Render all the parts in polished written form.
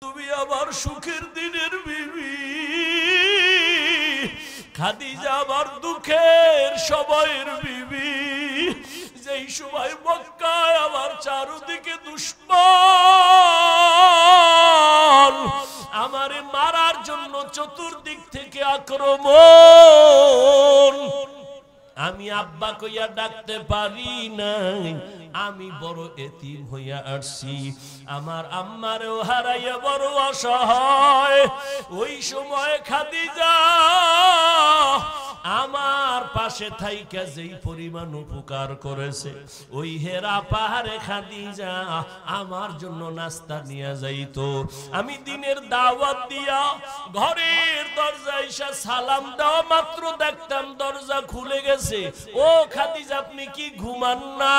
তুমি আমার সুখের দিনের বিবি, খাদিজা আমার দুঃখের সময়ের বিবি। যেই সময় মক্কায় আমার চারদিকে দুশমন আমারে মারার জন্য চতুর্দিক থেকে আক্রমণ, আমি আব্বা কইয়া ডাকতে পারি নাই, আমি বড় এতিম হইয়া আসছি, আমার আম্মারেও হারাইয়া বড় অসহায়। ওই সময় খাদিজা আমার পাশে থাইকা যেই পরিমাণ উপকার করেছে, ওই হেরা পাহাড়ে খাদিজা আমার জন্য নাস্তা নিয়ে যাইতো। আমি দিনের দাওয়াত দিয়া ঘরের দরজায় এসে সালাম দেওয়া মাত্র দেখতাম দরজা খুলে গেছে। ও খাদিজা, আপনি কি ঘুমান না?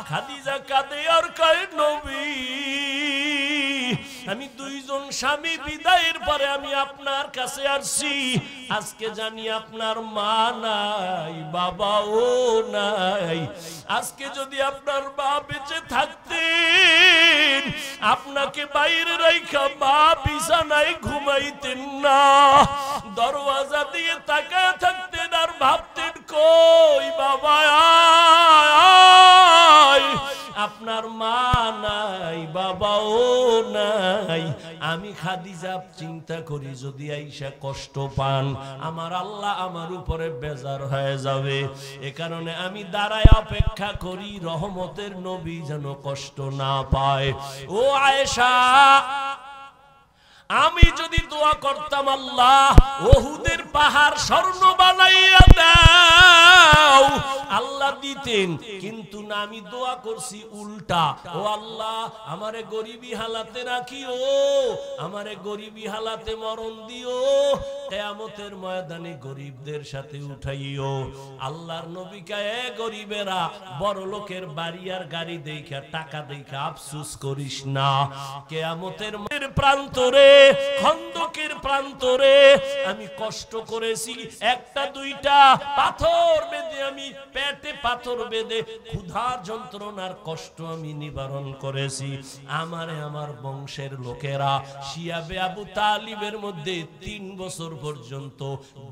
খাদিজা কাঁদে আর কয়, নবী, আমি দুইজন স্বামী বিদায়ের পরে আমি আপনার কাছে আসছি। আজকে জানি আপনার মা নাই, বাবাও নাই। আজকে যদি আপনার মা বেঁচে থাকতেন, আপনাকে বাইরে রাইখা মা বিছানায় ঘুমাইতেন না, দরওয়াজা দিয়ে তাকায় থাকতেন আর ভাবতেন, কই বাবা আপনার মা নাই, বাবাও নাই। আমি খাদিজা চিন্তা করি, যদি আইসা কষ্ট পান, আমার আল্লাহ আমার উপরে বেজার হয়ে যাবে। এ কারণে আমি দাঁড়ায় অপেক্ষা করি রহমতের নবী যেন কষ্ট না পায়। ও আয়েশা, আমি যদি দোয়া করতাম, আল্লাহ ওহুদের পাহাড় স্বর্ণ বানাইয়া দাও, আল্লাহ দিতেন। কিন্তু না, আমি দোয়া করছি উল্টা, ও আল্লাহ আমারে গরিবী হালাতে রাখিও, আমারে গরিবী হালাতে মরণ দিও, কিয়ামতের ময়দানে গরিবদের সাথে উঠাইও। আল্লাহর নবী কয়, এ গরিবেরা, বড় লোকের বাড়ি আর গাড়ি দেখা, টাকা দেখা আফসোস করিস না। কিয়ামতের প্রান্তরে, খন্দকের প্রান্তরে আমি কষ্ট করেছি, একটা দুইটা পাথর বেঁধে, আমি পেটে পাথর বেঁধে ক্ষুধার যন্ত্রণার কষ্ট আমি নিবারণ করেছি। আমারে আমার বংশের লোকেরা শিয়াবে আবু তালিবের মধ্যে 3 বছর পর্যন্ত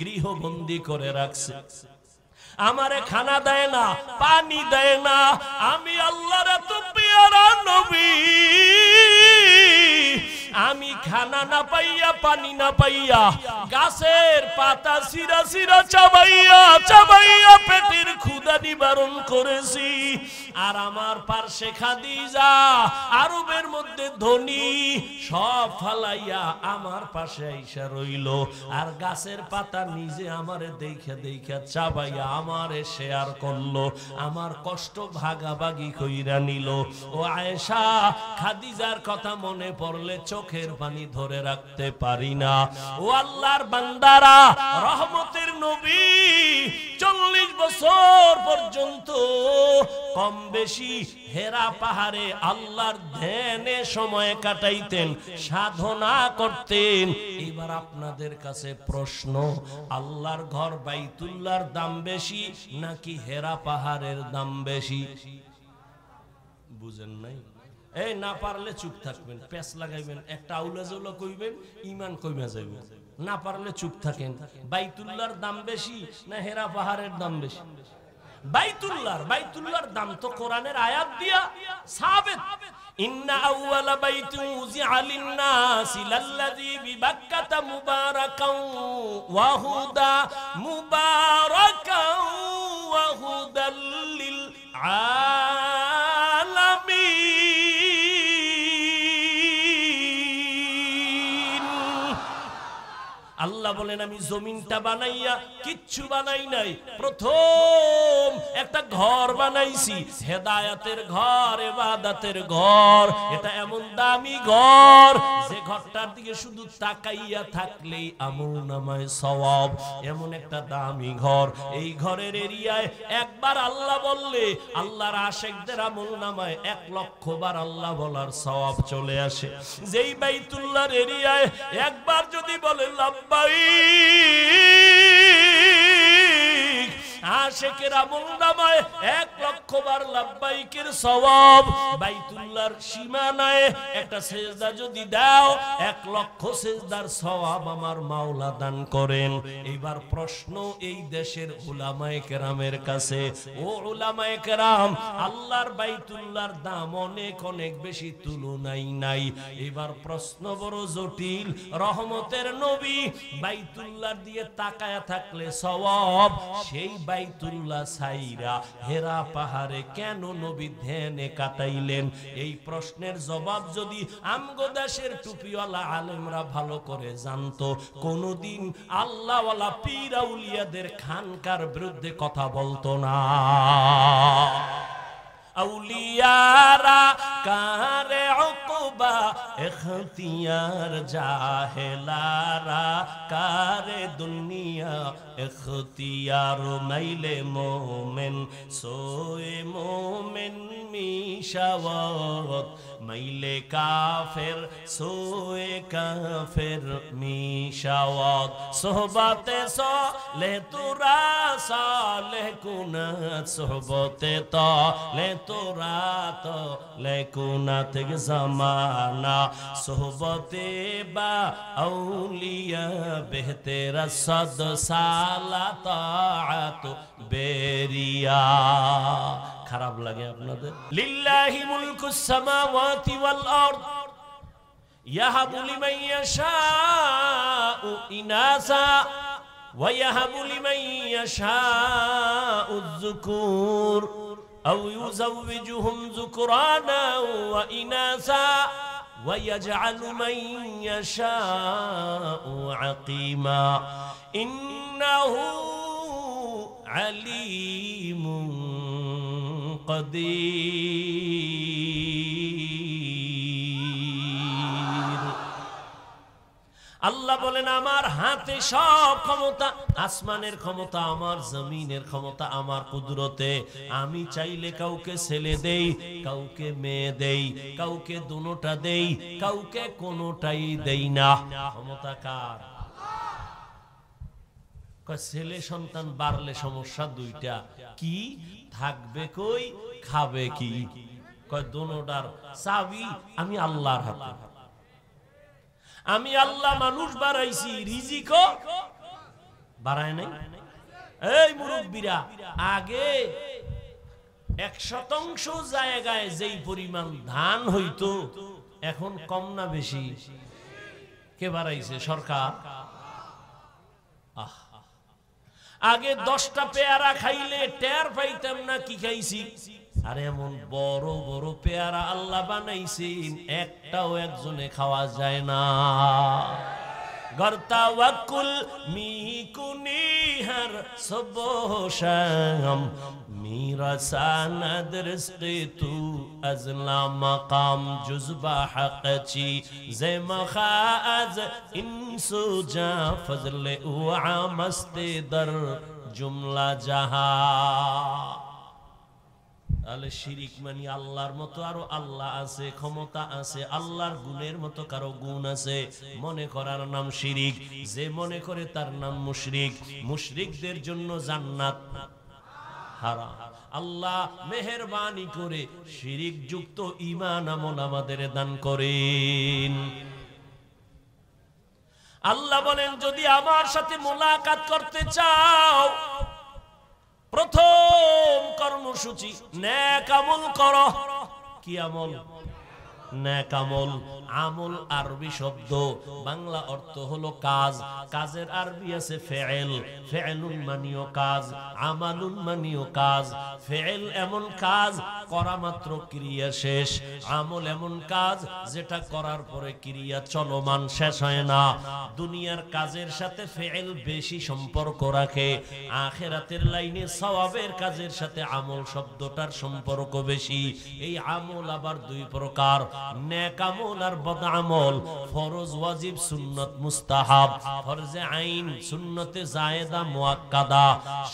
গৃহবন্দী করে রাখছে। আমারে খানা দেয় না, পানি দেয় না। আমি আল্লাহর এত পেয়ারা নবী, আমি খানা না পাইয়া, পানি না পাইয়া, গাছের পাতা সিরা সিরা চাবাইয়া চাবাইয়া পেটের ক্ষুধা নিবারণ করেছি। আর আমার পার্শ্বে খাদিজা, আরবের মধ্যে ধনী, সব ফালাইয়া আমার পাশে আইসা রইল। আর গাছের পাতা নিজে আমারে দেখা দেখা চাবাইয়া আমারে শেয়ার করলো, আমার কষ্ট ভাগাভাগি কইরা নিল। ও আয়েশা, খাদিজার কথা মনে পড়লে চোখের পানি ধরে রাখতে পারি না। ও আল্লাহর বান্দারা, রহমতের নবী 40 বছর পর্যন্ত কম বেশি হেরা পাহাড়ে আল্লাহর ধ্যানে সময় কাটাইতেন, সাধনা করতেন। এবার আপনাদের কাছে প্রশ্ন, আল্লাহর ঘর বাইতুল্লাহর দাম বেশি নাকি হেরা পাহাড়ের দাম বেশি? বুঝেন নাই? এই না পারলে চুপ থাকবেন, পেছ লাগাইবেন, একটা আউলা জৌলা কইবেন, ইমান কইমা যাইবে। না পারলে চুপ থাকেন। বাইতুল্লাহর দাম বেশি না হেরা পাহাড়ের দাম বেশি? বাইতুল্লাহর দাম তো কোরআনের আয়াত দিয়া সাবিত। ইন্না আউওয়ালা বাইতুন উযিআ লিন-নাসি লাল্লাযী বিবাক্কাতা মুবারাকান ওয়া হুদা মুবারাকান ওয়া হুদাল লিল আলামিন। আল্লাহ বলেন, আমি জমিনটা বানাইয়া কিচ্ছু বানাই নাই, প্রথম একটা ঘর বানাইছি, হেদায়েতের ঘর, ইবাদতের ঘর। এটা এমন দামি ঘর যে ঘরটার দিকে শুধু তাকাইয়া থাকলেই আমলনামায় সওয়াব, এমন একটা দামি ঘর। এই ঘরের এরিয়ায় একবার আল্লাহ বললে আল্লাহর আশিকদের আমলনামায় 1 লক্ষ বার আল্লাহ বলার সওয়াব চলে আসে। যেই বাইতুল্লাহর এরিয়ায় একবার যদি বলে লাব্বাইক, আশিকের আমলনামায় নামায় 1 লক্ষ বার লাব্বাইকের সওয়াব, বাইতুল্লাহর সীমানায় একটা সেজদা যদি দাও 1 লক্ষ সেজদার সওয়াব আমার মাওলা দান করেন। এবার প্রশ্ন এই দেশের উলামায়ে কেরামের কাছে, ও উলামায়ে কেরাম, আল্লাহর বাইতুল্লাহর দাম অনেক অনেক বেশি, তুলনাই নাই। এবার প্রশ্ন বড় জটিল, রহমতের নবী বাইতুল্লাহ দিয়ে তাকায়া থাকলে সওয়াব, সেই বাইতুল্লাহ সাইরা হেরা পাহাড়ে কেন নবী ধ্যানে কাটাইলেন? এই প্রশ্নের জবাব যদি আমগো দেশের টুপিওয়ালা আলেমরা ভালো করে জানতো, কোনদিন আল্লাহওয়ালা পীর আউলিয়াদের খানকার বিরুদ্ধে কথা বলতো না। আউলিয়ারা কারে উকবা ইখতিয়ার, জাহেলারা কারে দুনিয়া ইখতিয়ার। মাইলে মোমেন সোয়ে মোমেন মিশাওয়াত, মাইলে কাফের সোয়ে কাফের মিশাওয়াত। সোহবতে সলে তোরা সালে কুনাত, সোহবতে তলে তোরা তো লেকুনাত জামানা। সোহবতে বা আউলিয়া বেহতেরা সদ সালা তাআত বেরিয়া। খারাপ লাগে আপনাদের? লিল্লাহি মুলকুস সামাওয়াতি ওয়াল আরদ, ইয়াহাবু লিমান ইয়াশাউ ইনাসা ওয়া ইয়াহাবু লিমান ইয়াশাউ যুকুর আও ইউযাওবিজুহুম যুকরানা ওয়া ইনাসা ওয়া ইয়াজআলু মান ইয়াশাউ আকিমা ইন্নাহু আলীমুন কদির। আল্লাহ বলেন আমার হাতে সব ক্ষমতা, আসমানের ক্ষমতা আমার, জমিনের ক্ষমতা আমার কুদরতে। আমি চাইলে কাউকে ছেলে দেই, কাউকে মেয়ে দেই, কাউকে দুটোটা দেই, কাউকে কোনোটাই দেই না। ক্ষমতা কার? ছেলে সন্তান বাড়লে সমস্যা দুইটা, কি থাকবে কই, খাবে কি? কয় দুটোটার চাবি আমি আল্লাহর হাতে। আমি আল্লাহ মানুষ বাড়াইছি, রিজিকও বাড়ায় নাই। এই মুরব্বীরা, আগে 1% জায়গায় যেই পরিমাণ ধান হইতো এখন কম না বেশি? কে বাড়াইছে? সরকার। আগে 10টা পেয়ারা খাইলে টের পাইতাম না কি খাইছি, আর এমন বড় বড় পেয়ারা আল্লাহ বানাইছেন একটাও একজনে খাওয়া যায় না। গরতাওয়াক্কুল মিকুনি হর সুবহ শাম, میرا ساند رزق تو از لا مقام جزبا حق چی زی مخاز انسو جا فضل او عامست در جملہ جہاں। তাহলে শিরিক মানে আল্লাহর মতো আরো আল্লাহ আছে, ক্ষমতা আছে, আল্লাহর গুণের মতো কারো গুণ আছে, মনে করার নাম শিরিক। যে মনে করে তার নাম মুশরিক। মুশরিকদের জন্য জান্নাত হারাম। আল্লাহ মেহেরবানি করে শিরিক যুক্ত ঈমান আমল আমাদের দান করেন। আল্লাহ বলেন যদি আমার সাথে মোলাকাত করতে চাও, প্রথম কর্মসূচি নেক আমল করো। কি আমল? নেক আমল। আমল আরবি শব্দ, বাংলা অর্থ হলো কাজ। কাজের আরবি আছে ফেল, ফেলুন মানিও কাজ, আমালুন মানিও কাজ। ফেল এমন কাজ করা মাত্র ক্রিয়া শেষ, আমল এমন কাজ যেটা করার পরে ক্রিয়া চলমান, শেষ হয় না। দুনিয়ার কাজের সাথে ফেল বেশি সম্পর্ক রাখে, আখিরাতের লাইনে সওয়াবের কাজের সাথে আমল শব্দটার সম্পর্ক বেশি। এই আমল আবার দুই প্রকার, নেক আমল আর বদ আমল, ফরজ ওয়াজিব সুন্নাত মুস্তাহাব, ফরজে আইন সুন্নতে জায়েদা মুআক্কাদা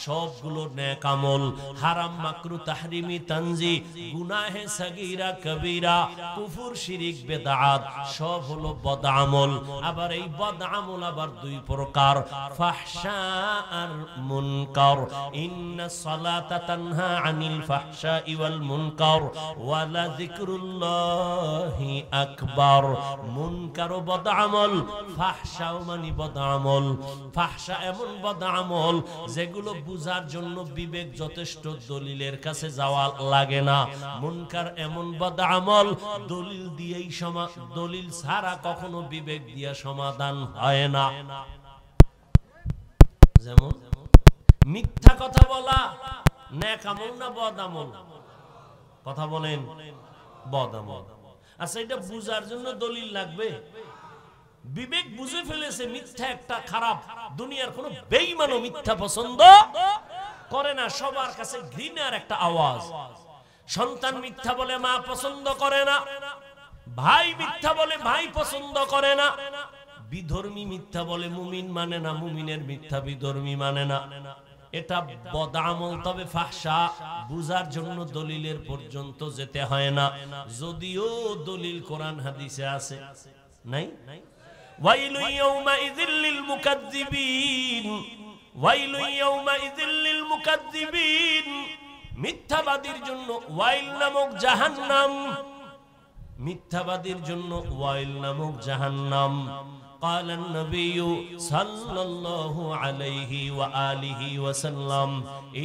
সবগুলো নেক আমল। হারাম মাকরু তাহরিমি তানজি, গুনাহে সাগীরা কবীরা, কুফর শিরিক বেদাত সব হলো বদ আমল। আবার এই বদ আমল আবার দুই প্রকার, ফাহশা আর মুনকার। ইন্নাস সালাতা তানহা আনিল ফাহশাই ওয়াল মুনকার ওয়া লাযিকরুল্লাহি আকবার। মুনকার ও বদ আমল, ফাহশাও মানে বদ আমল। ফাহশা এমন বদ আমল যেগুলো বুঝার জন্য বিবেক যথেষ্ট, দলিলের কাছে যাওয়া লাগে না। মুনকার এমন বদ আমল দলিল দিয়েই দলিল ছাড়া কখনো বিবেক দিয়ে সমাধান হয় না। যেমন মিথ্যা কথা বলা নেক আমল না বদ আমল? কথা বলেন, বদ আমল। আচ্ছা, এটা বুঝার জন্য দলিল লাগবে? বিবেক বুঝে ফেলেছে মিথ্যা একটা খারাপ। দুনিয়ার কোন বেঈমানও মিথ্যা পছন্দ করে না, সবার কাছে ঘৃণার একটা আওয়াজ। সন্তান মিথ্যা বলে মা পছন্দ করে না, ভাই মিথ্যা বলে ভাই পছন্দ করে না, বিধর্মী মিথ্যা বলে মুমিন মানে না, মুমিনের মিথ্যা বিধর্মী মানে না। এটা বদ আমল। তবে ফাহশা বুঝার জন্য দলিলের পর্যন্ত যেতে হয় না, যদিও দলিল কোরআন হাদিসে আছে। নাই? ওয়াইলু ইয়াউমাইযিল লিল মুকাজ্জিবিন, ওয়াইলু ইয়াউমাইযিল লিল মুকাজ্জিবিন। মিথ্যাবাদীর জন্য ওয়াইল নামক জাহান্নাম, মিথ্যাবাদীর জন্য ওয়াইল নামক জাহান্নাম। قال النبي صلى الله عليه وآله وسلم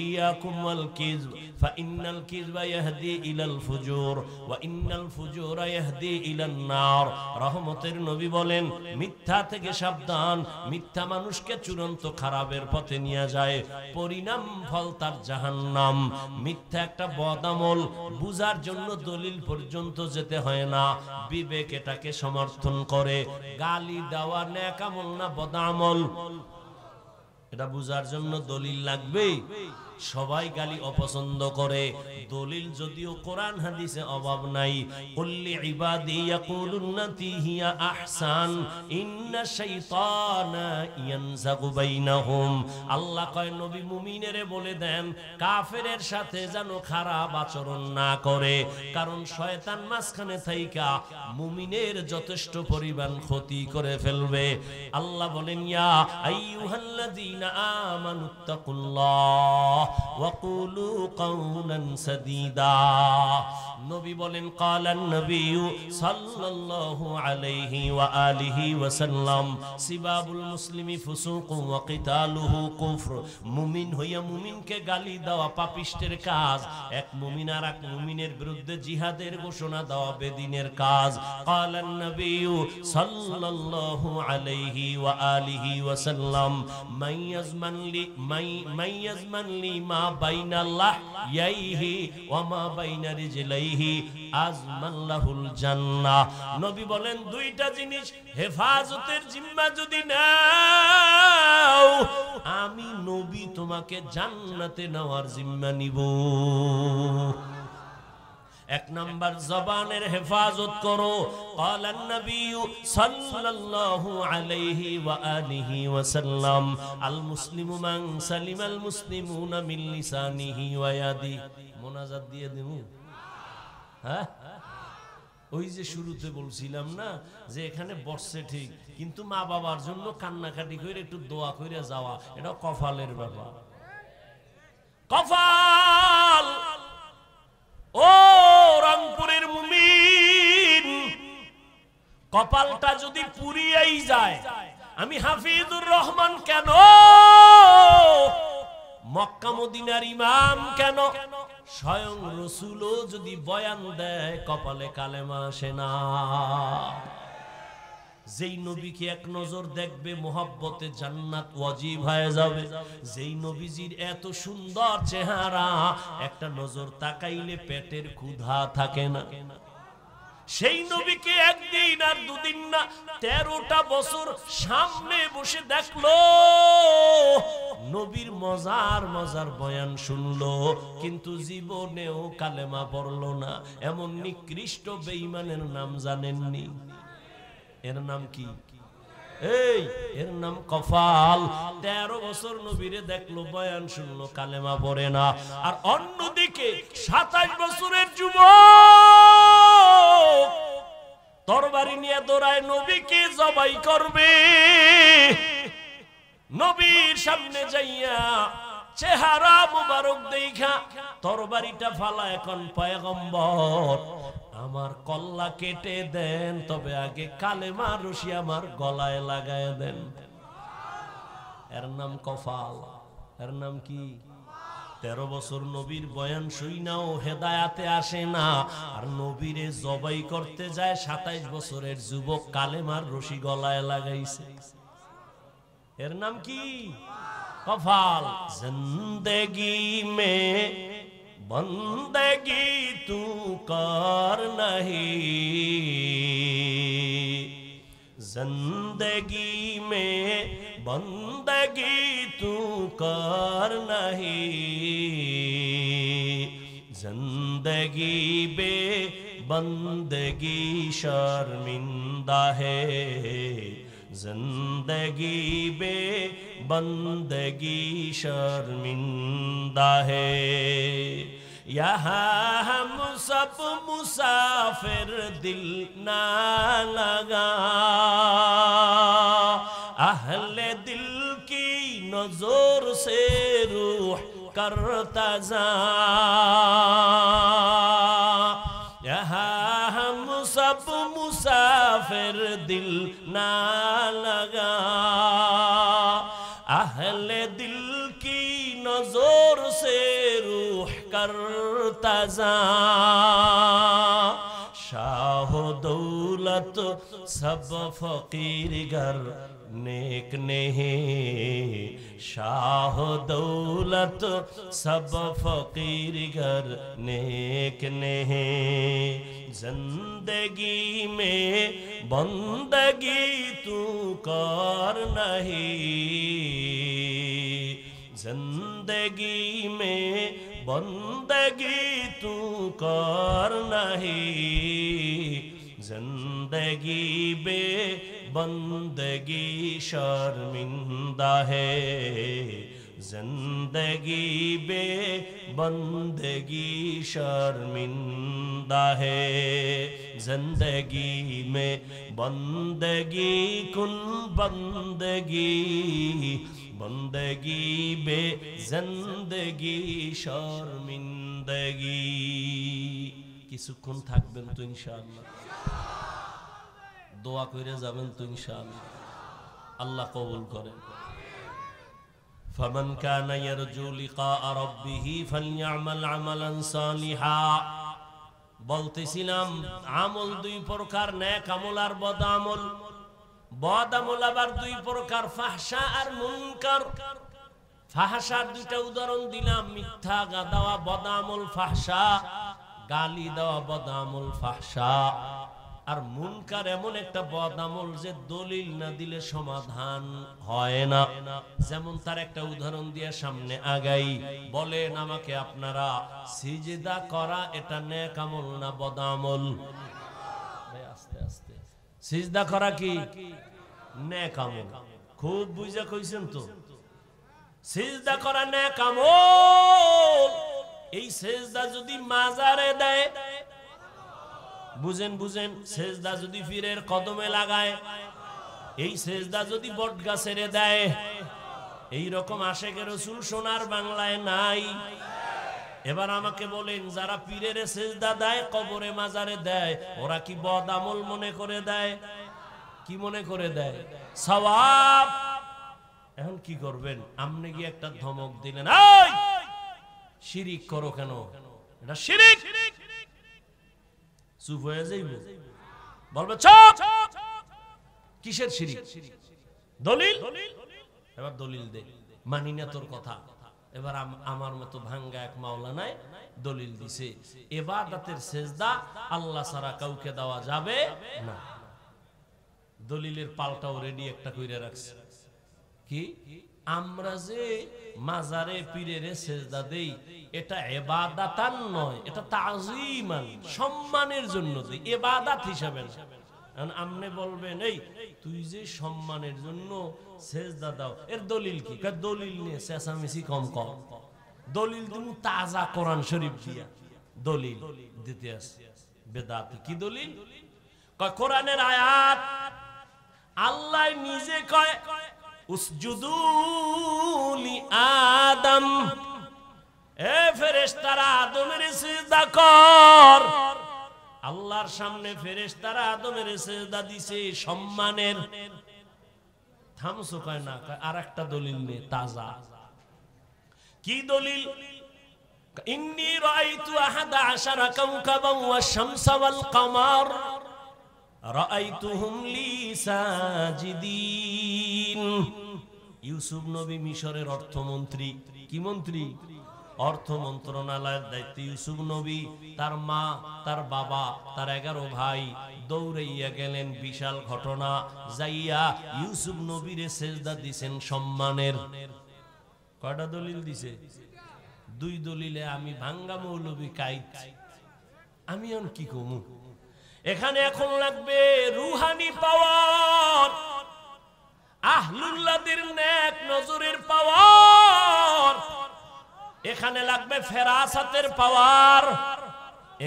إياكم والكذب فإن الكذب يهدي إلى الفجور وإن الفجور يهدي إلى النار। রহমতের নবী বলেন, মিথ্যা থেকে সাবধান, মিথ্যা মানুষকে চূড়ান্ত খারাপের পথে নিয়ে যায়, পরিণাম ফল তার জাহান্নাম। মিথ্যা একটা বদ আমল, বুঝার জন্য দলিল পর্যন্ত যেতে হয় না, বিবেক এটাকে সমর্থন করে। গালি দেওয়া নেক আমল না বদ আমল? এটা বুঝার জন্য দলিল লাগবে। সবাই গালি অপছন্দ করে, দলিল যদিও কোরআন হাদিসে অভাব নাই। কুল্লি ইবাদি ইয়াকুলুন্নাতি হিয়া আহসান ইন্না শাইতানা ইয়ানজাগু বাইনাহুম। আল্লাহ কয় নবী মুমিনেরে বলে দেন কাফেরের সাথে যেন খারাপ আচরণ না করে, কারণ শয়তান মাঝখানে থাইকা মুমিনের যথেষ্ট পরিমাণ ক্ষতি করে ফেলবে। আল্লাহ বলেন, ইয়া আইয়ুহাল্লাযীনা আমানুত্তাকুল্লাহ ওয়াকুলু কাওলান সাদীদা। নবী বলেন, ক্বালান নবিয়্যু সাল্লাল্লাহু আলাইহি ওয়া আলিহি ওয়াসাল্লাম সিবাবুল মুসলিমি ফুসুকুন ওয়া কিতালুহু কুফর। মুমিন হইয়া মুমিনকে গালি দেওয়া পাপিষ্টের কাজ, এক মুমিন আর এক মুমিনের বিরুদ্ধে জিহাদের ঘোষণা দেওয়া বেদিনের কাজ। ক্বালান নবিয়্যু সাল্লাল্লাহু আলাইহি ওয়া আলিহি ওয়াসাল্লাম মাইয়াজমান লি মা বাইনা লাহইহি ওয়া মা বাইনা রিজলাইহি আজমান লাহুল জান্নাহ। নবী বলেন, দুইটা জিনিস হেফাজতের জিম্মা যদি নাও, আমি নবী তোমাকে জান্নাতে নেওয়ার জিম্মা নিব। এক নাম্বার জবানের হেফাজত করো। ক্বালান নবিয়্যু সাল্লাল্লাহু আলাইহি ওয়া আলিহি ওয়াসাল্লাম আল মুসলিমু মান সালিমাল মুসলিমুনা মিন লিসানিহি ওয়া ইয়াদিহি। মোনাজাত দিয়ে দেবো? হ্যাঁ, ওই যে শুরুতে বলছিলাম না যে এখানে বসছে ঠিক, কিন্তু মা বাবার জন্য কান্নাকাটি করে একটু দোয়া করে যাওয়া, এটা কপালের ব্যাপার। কপাল। ও রংপুরের মুমিন, কপালটা যদি পুড়িয়েই যায়, আমি হাফিজুর রহমান কেন, মক্কা মদিনার ইমাম কেন, স্বয়ং রাসূলও যদি বয়ান দেয় কপালে কালেমা আসে না। যেই নবীকে এক নজর দেখবে মোহাব্বতে জান্নাত ওয়াজিব হয়ে যাবে। যেই নবীজির এত সুন্দর চেহারা, একটা নজর তাকাইলে পেটের ক্ষুধা থাকে না। সেই নবীকে একদিন আর দুদিন না 13টা বছর সামনে বসে দেখলো, নবীর মজার মজার বয়ান শুনলো, কিন্তু জীবনেও কালেমা পড়লো না। এমন নিকৃষ্ট বেঈমানের নাম জানেননি? এর নাম কি? এই এর নাম কফাল। 13 বছর নবীরে দেখলো, বয়ান শুনলো, কালেমা পড়ে না। আর অন্যদিকে 27 বছরের যুবক তরবারি নিয়ে দৌড়ায়, নবীকে জবাই করবে। নবীর সামনে যাইয়া চেহারা মুবারক দেখা তরবারিটা ফালা, এখন পয়গম্বর আমার কল্লা কেটে দেন, তবে আগে কালেমা রশি আমার গলায় লাগায় দেন। এর নাম কফাল। এর নাম কি? 13 বছর নবীর বয়ান শুইনাও হেদায়াতে আসে না, আর নবীরে জবাই করতে যায় 27 বছরের যুবক, কালেমার রশি গলায় লাগাইছে। এর নাম কি? কফাল। জিন্দেগি মে বন্দগি তু কর নহি, জিন্দেগি মে বন্দগি তু কর নহি, জিন্দেগি বে বন্দগি শর্মিন্দা হে, जिंदगी बे बंदगी शर्मिंदा है। यहाँ हम सब मुसाफिर, दिल ना लगा अहले दिल की नजर से रूह करता जा। यहाँ हम सब मुसाफिर, दिल ना लगा अहले दिल की नजर से रूह करता जा। शाह दौलत सब फकीर घर नेक नहीं, शाह दौलत सब फकीर घर नेक नहीं, जिंदगी में बंदगी तू कर नहीं, जिंदगी में बंदगी तू कर नहीं, जिंदगी बे बंदगी शर्मिंदा है, जिंदगी बे बंदगी शर्मिंदा है। जिंदगी में बंदगी कुन बंदगी, बंदगी बे जिंदगी शर्मिंदगी। কিছুক্ষণ থাকবেন তো ইনশাআল্লাহ, দোয়া করে যাবেন তো ইনশাআল্লাহ, আল্লাহ কবুল করেন। فمن كان يرجو لقاء ربه فليعمل عملا صالحا। বলতেছিলাম আমল দুই প্রকার, নেক আমল আর বদ আমল। বদ আমল আবার দুই প্রকার, ফাহশা আর মুনকার। ফাহশার দুইটা উদাহরণ দিলাম, মিথ্যা গাদাওয়া বদ আমল ফাহশা, গালি দেওয়া বদ আমল ফাহশা। আর মুনকার এমন একটা বদ আমল যে দলিল না দিলে সমাধান হয় না। যেমন তার একটা উদাহরণ দিয়ে সামনে আগাই। বলেন আমাকে আপনারা, সিজদা করা এটা নেক আমল না বদ আমল? আস্তে আস্তে, সিজদা করা কি নেক আমল? খুব বুঝা কইছেন তো, সিজদা করা নেক আমল। এই সিজদা যদি মাজারে দেয়, বুঝেন বুঝেন, সেজদা যদি পীরের কদমে লাগায়, এই সেজদা যদি বট গাছের দেয়, এই রকম আশেকে রাসূল সোনার বাংলায় নাই। এবার আমাকে বলেন, যারা পীরের সেজদা দেয়, কবরে মাজারে দেয়, ওরা কি বদ আমল মনে করে দেয়? কি মনে করে দেয়? সওয়াব। এখন কি করবেন? আপনি কি একটা ধমক দিলেন, এই শিরিক করো কেন, এটা শিরিক। চুপ হয়ে যাইব, বলবে চুপ, কিসের শিরিক? দলিল। এবার দলিল দে, মানি না তোর কথা। এবার আমার মতো ভাঙ্গা এক মাওলানায় দলিল দিছে, ইবাদতের সেজদা আল্লাহ ছাড়া কাউকে দেওয়া যাবে না। দলিলের পাল্টাও রেডি একটা কইরা রাখছে। কি কি আমরা যে মাজারে পীরের সেজদা দেই এটা ইবাদাতান নয়, এটা তাযীমান, সম্মানের জন্য দেই, ইবাদত হিসাবে না। আপনি বলবেন এই তুই যে সম্মানের জন্য সেজদা দাও, এর দলিল কি? দলিল নিয়ে চেঁচামেচি কম কম, দলিল তুমি তাজা কোরআন শরীফ দিয়া দলিল দিতে আসে বেদাত। কি দলিল? কোরআনের আয়াত, আল্লাহ নিজে কয় উসজুদু লি আদম, এ ফেরেশতারা আদমের সিজদা কর। আল্লাহর সামনে ফেরেশতারা আদমের সিজদা দিছে সম্মানের। থামসো কয় না, আরেকটা দলিল নে তাজা। কি দলিল? ইন্নী রাআইতু আহাদা আশারা কাওকাবান ওয়াশ শামসা ওয়াল কামার রাআইতুহুম লি সাজিদিন। ইউসুফ নবী মিশরের অর্থমন্ত্রী। কি মন্ত্রী? অর্থ মন্ত্রণালয়ের দায়িত্ব। ইউসুফ নবী, তার মা, তার বাবা, তার 11 ভাই দৌড়াইয়া গেলেন, বিশাল ঘটনা। যাইয়া ইউসুফ নবীরে সেজদা দিছেন সম্মানের। কয়টা দলিল দিছে? 2 দলিলে আমি ভাঙ্গা মৌলবী কাইত। আমি এখন কি কমু? এখানে এখন লাগবে রুহানি পাওয়ার, আহলুল্লাহদের নেক নজরের পাওয়ার, এখানে লাগবে ফেরাসাতের পাওয়ার,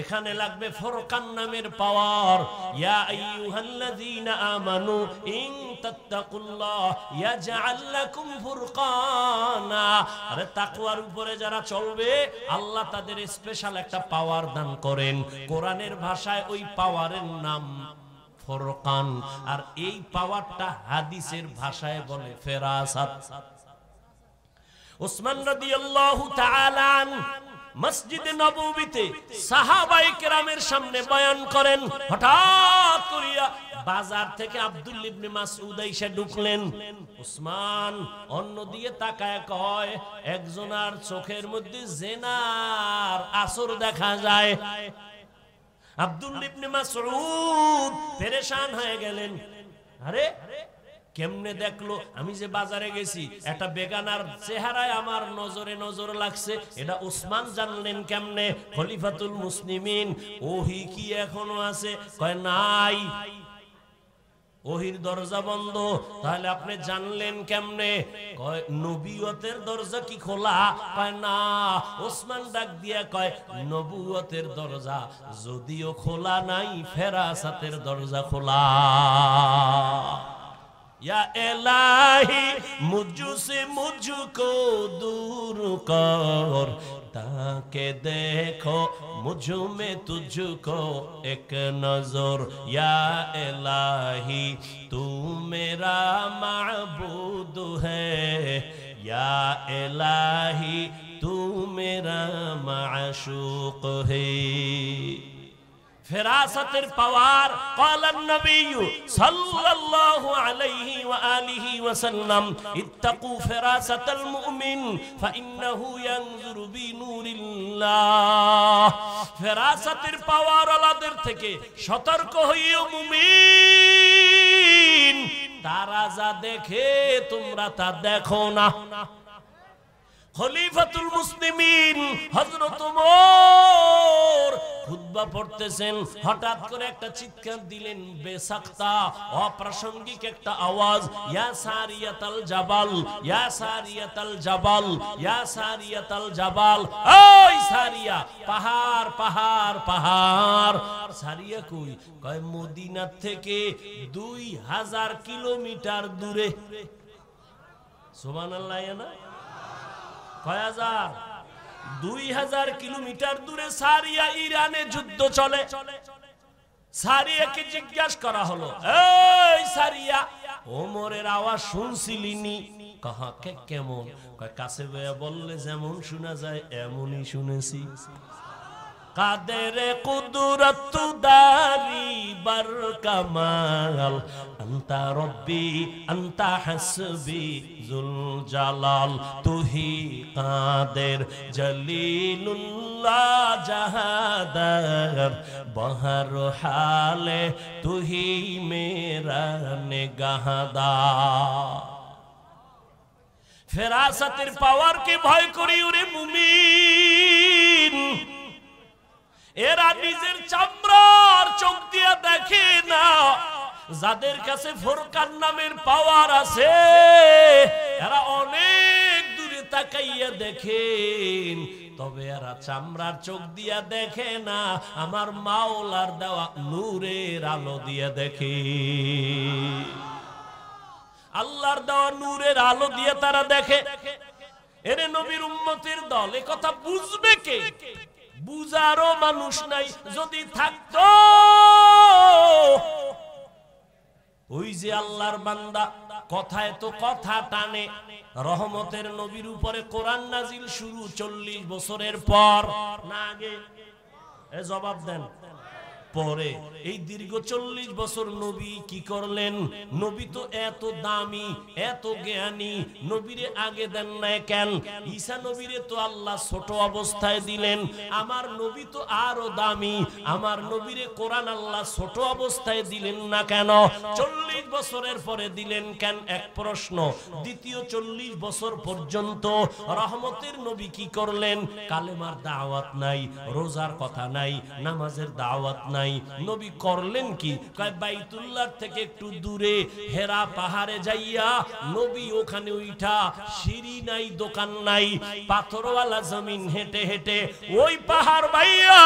এখানে লাগবে ফুরকান নামের পাওয়ার। ইয়া আইয়ুহাল্লাযীনা আমানু ইন তাত্তাকুল্লাহ ইয়াজআল লাকুম ফুরকানা। আরে তাকওয়ার উপরে যারা চলবে আল্লাহ তাদের স্পেশাল একটা পাওয়ার দান করেন। কোরআনের ভাষায় ওই পাওয়ারের নাম ফুরকান, আর এই পাওয়ারটা হাদিসের ভাষায় বলে ফেরাসাত। উসমান রাদিয়াল্লাহু তাআলা আনহু মসজিদে নববীতে সাহাবায়ে কেরামের সামনে বয়ান করেন। হঠাৎ করিয়া বাজার থেকে আব্দুল্লাহ ইবনে মাসউদ এসে ঢুকলেন। উসমান অন্য দিকে তাকায় কয়, একজনের চোখের মধ্যে জিনার আসর দেখা যায়। আব্দুল্লাহ ইবনে মাসউদ পেরেশান হয়ে গেলেন। আরে কেমনে দেখলো? আমি যে বাজারে গেছি একটা বেগানার চেহারায় আমার নজরে নজর লাগছে, এটা উসমান জানলেন কেমনে? খলিফাতুল মুসলিমিন। ওহী কি এখনো আছে? কয় নাই, ওহির দরজা বন্ধ। তাহলে আপনি জানলেন কেমনে? কয় নবুয়তের দরজা কি খোলা? কয় না। ওসমান ডাক দিয়া কয় নবুয়তের দরজা যদিও খোলা নাই, ফেরাসাতের দরজা খোলা। या इलाही मुझसे मुझको दूर कर, ताके देखो मुझ में तुझको एक नजर। या इलाही तू मेरा माबूद है, या इलाही तू मेरा माशूक है। ফেরাসাতের পাওয়ার। ক্বালান নবিয়্যু সাল্লাল্লাহু আলাইহি ওয়া আলিহি ওয়াসাল্লাম ইত্তাকু ফেরাসাতাল মুমিন ফাইন্নাহু ইয়ানজুরু বিনুরিল্লাহ। ফেরাসাতের পাওয়ার আলাদের থেকে সতর্ক হইও মুমিন, তারা যা দেখে তোমরা তা দেখো না। খলিফাতুল মুসলিমিন হযরত ওমর খুতবা পড়তেছেন, হঠাৎ করে একটা চিৎকার দিলেন, বেসাক্তা অপ্রাসঙ্গিক একটা আওয়াজ। ইয়া সারিয়াতাল জাবাল, ইয়া সারিয়াতাল জাবাল, ইয়া সারিয়াতাল জাবাল। ওই সারিয়া, পাহাড় পাহাড় পাহাড়। সারিয়া কই? কয় মদিনা থেকে 2000 কিলোমিটার দূরে। সুবহানাল্লাহ। না কয় হাজার? 2000 কিলোমিটার দূরে সারিয়া। ইরানে যুদ্ধ চলে। সারিয়াকে জিজ্ঞাসা করা হলো, এই সারিয়া, ওমরের আওয়াজ শুনছিলিনি? কাহাকে কেমন? কয় কাছে বললে যেমন শোনা যায় এমনই শুনেছি। কাদের কুদরত দারি বার কামাল, আনতা রব্বি আনতা হাসবি জুল জালাল। তুহি কাদের জলিলুল্লাহ জাহাদার, বহর হালে তুহি মেরা নিগাহদার। ফেরাসাতের পাওয়ারকে ভয় করি ওরে মুমিন। এরা নিজের চামড়ার চোখ দিয়ে দেখে না, যাদের কাছে ফুরকান নামের পাওয়ার আছে এরা অনেক দূরে তাকাইয়া দেখেন, তবে এরা চামড়ার চোখ দিয়া দেখে না, আমার মাওলার দেওয়া নূরের আলো দিয়ে দেখে। আল্লাহর দেওয়া নূরের আলো দিয়ে তারা দেখে। এরে নবীর উম্মতের দল, এ কথা বুঝবে কে? বুঝারও মানুষ নাই। যদি থাকতো, ওই যে আল্লাহর বান্দা কথায় তো কথা টানে, রহমতের নবীর উপরে কোরআন নাজিল শুরু 40 বছরের পর না আগে? এ জবাব দেন। পরে এই দীর্ঘ 40 বছর নবী কি করলেন? নবী তো এত দামি, এত জ্ঞানী, নবীরে আগে দেন না কেন? ঈসা নবীরে তো আল্লাহ ছোট অবস্থায় দিলেন, আমার নবী তো আরো দামি, আমার নবীরে কোরআন আল্লাহ ছোট অবস্থায় দিলেন না কেন? 40 বছরের পরে দিলেন কেন? এক প্রশ্ন। দ্বিতীয় 40 বছর পর্যন্ত রহমতের নবী কি করলেন? কালেমার দাওয়াত নাই, রোজার কথা নাই, নামাজের দাওয়াত নাই। নবী করলেন কি? কয় বাইতুল্লাহ থেকে একটু দূরে হেরা পাহাড়ে যাইয়া নবী ওখানে উঠা, সিঁড়ি নাই, দোকান নাই, পাথরওয়ালা জমিন হেঁটে হেঁটে ওই পাহাড় বাইয়া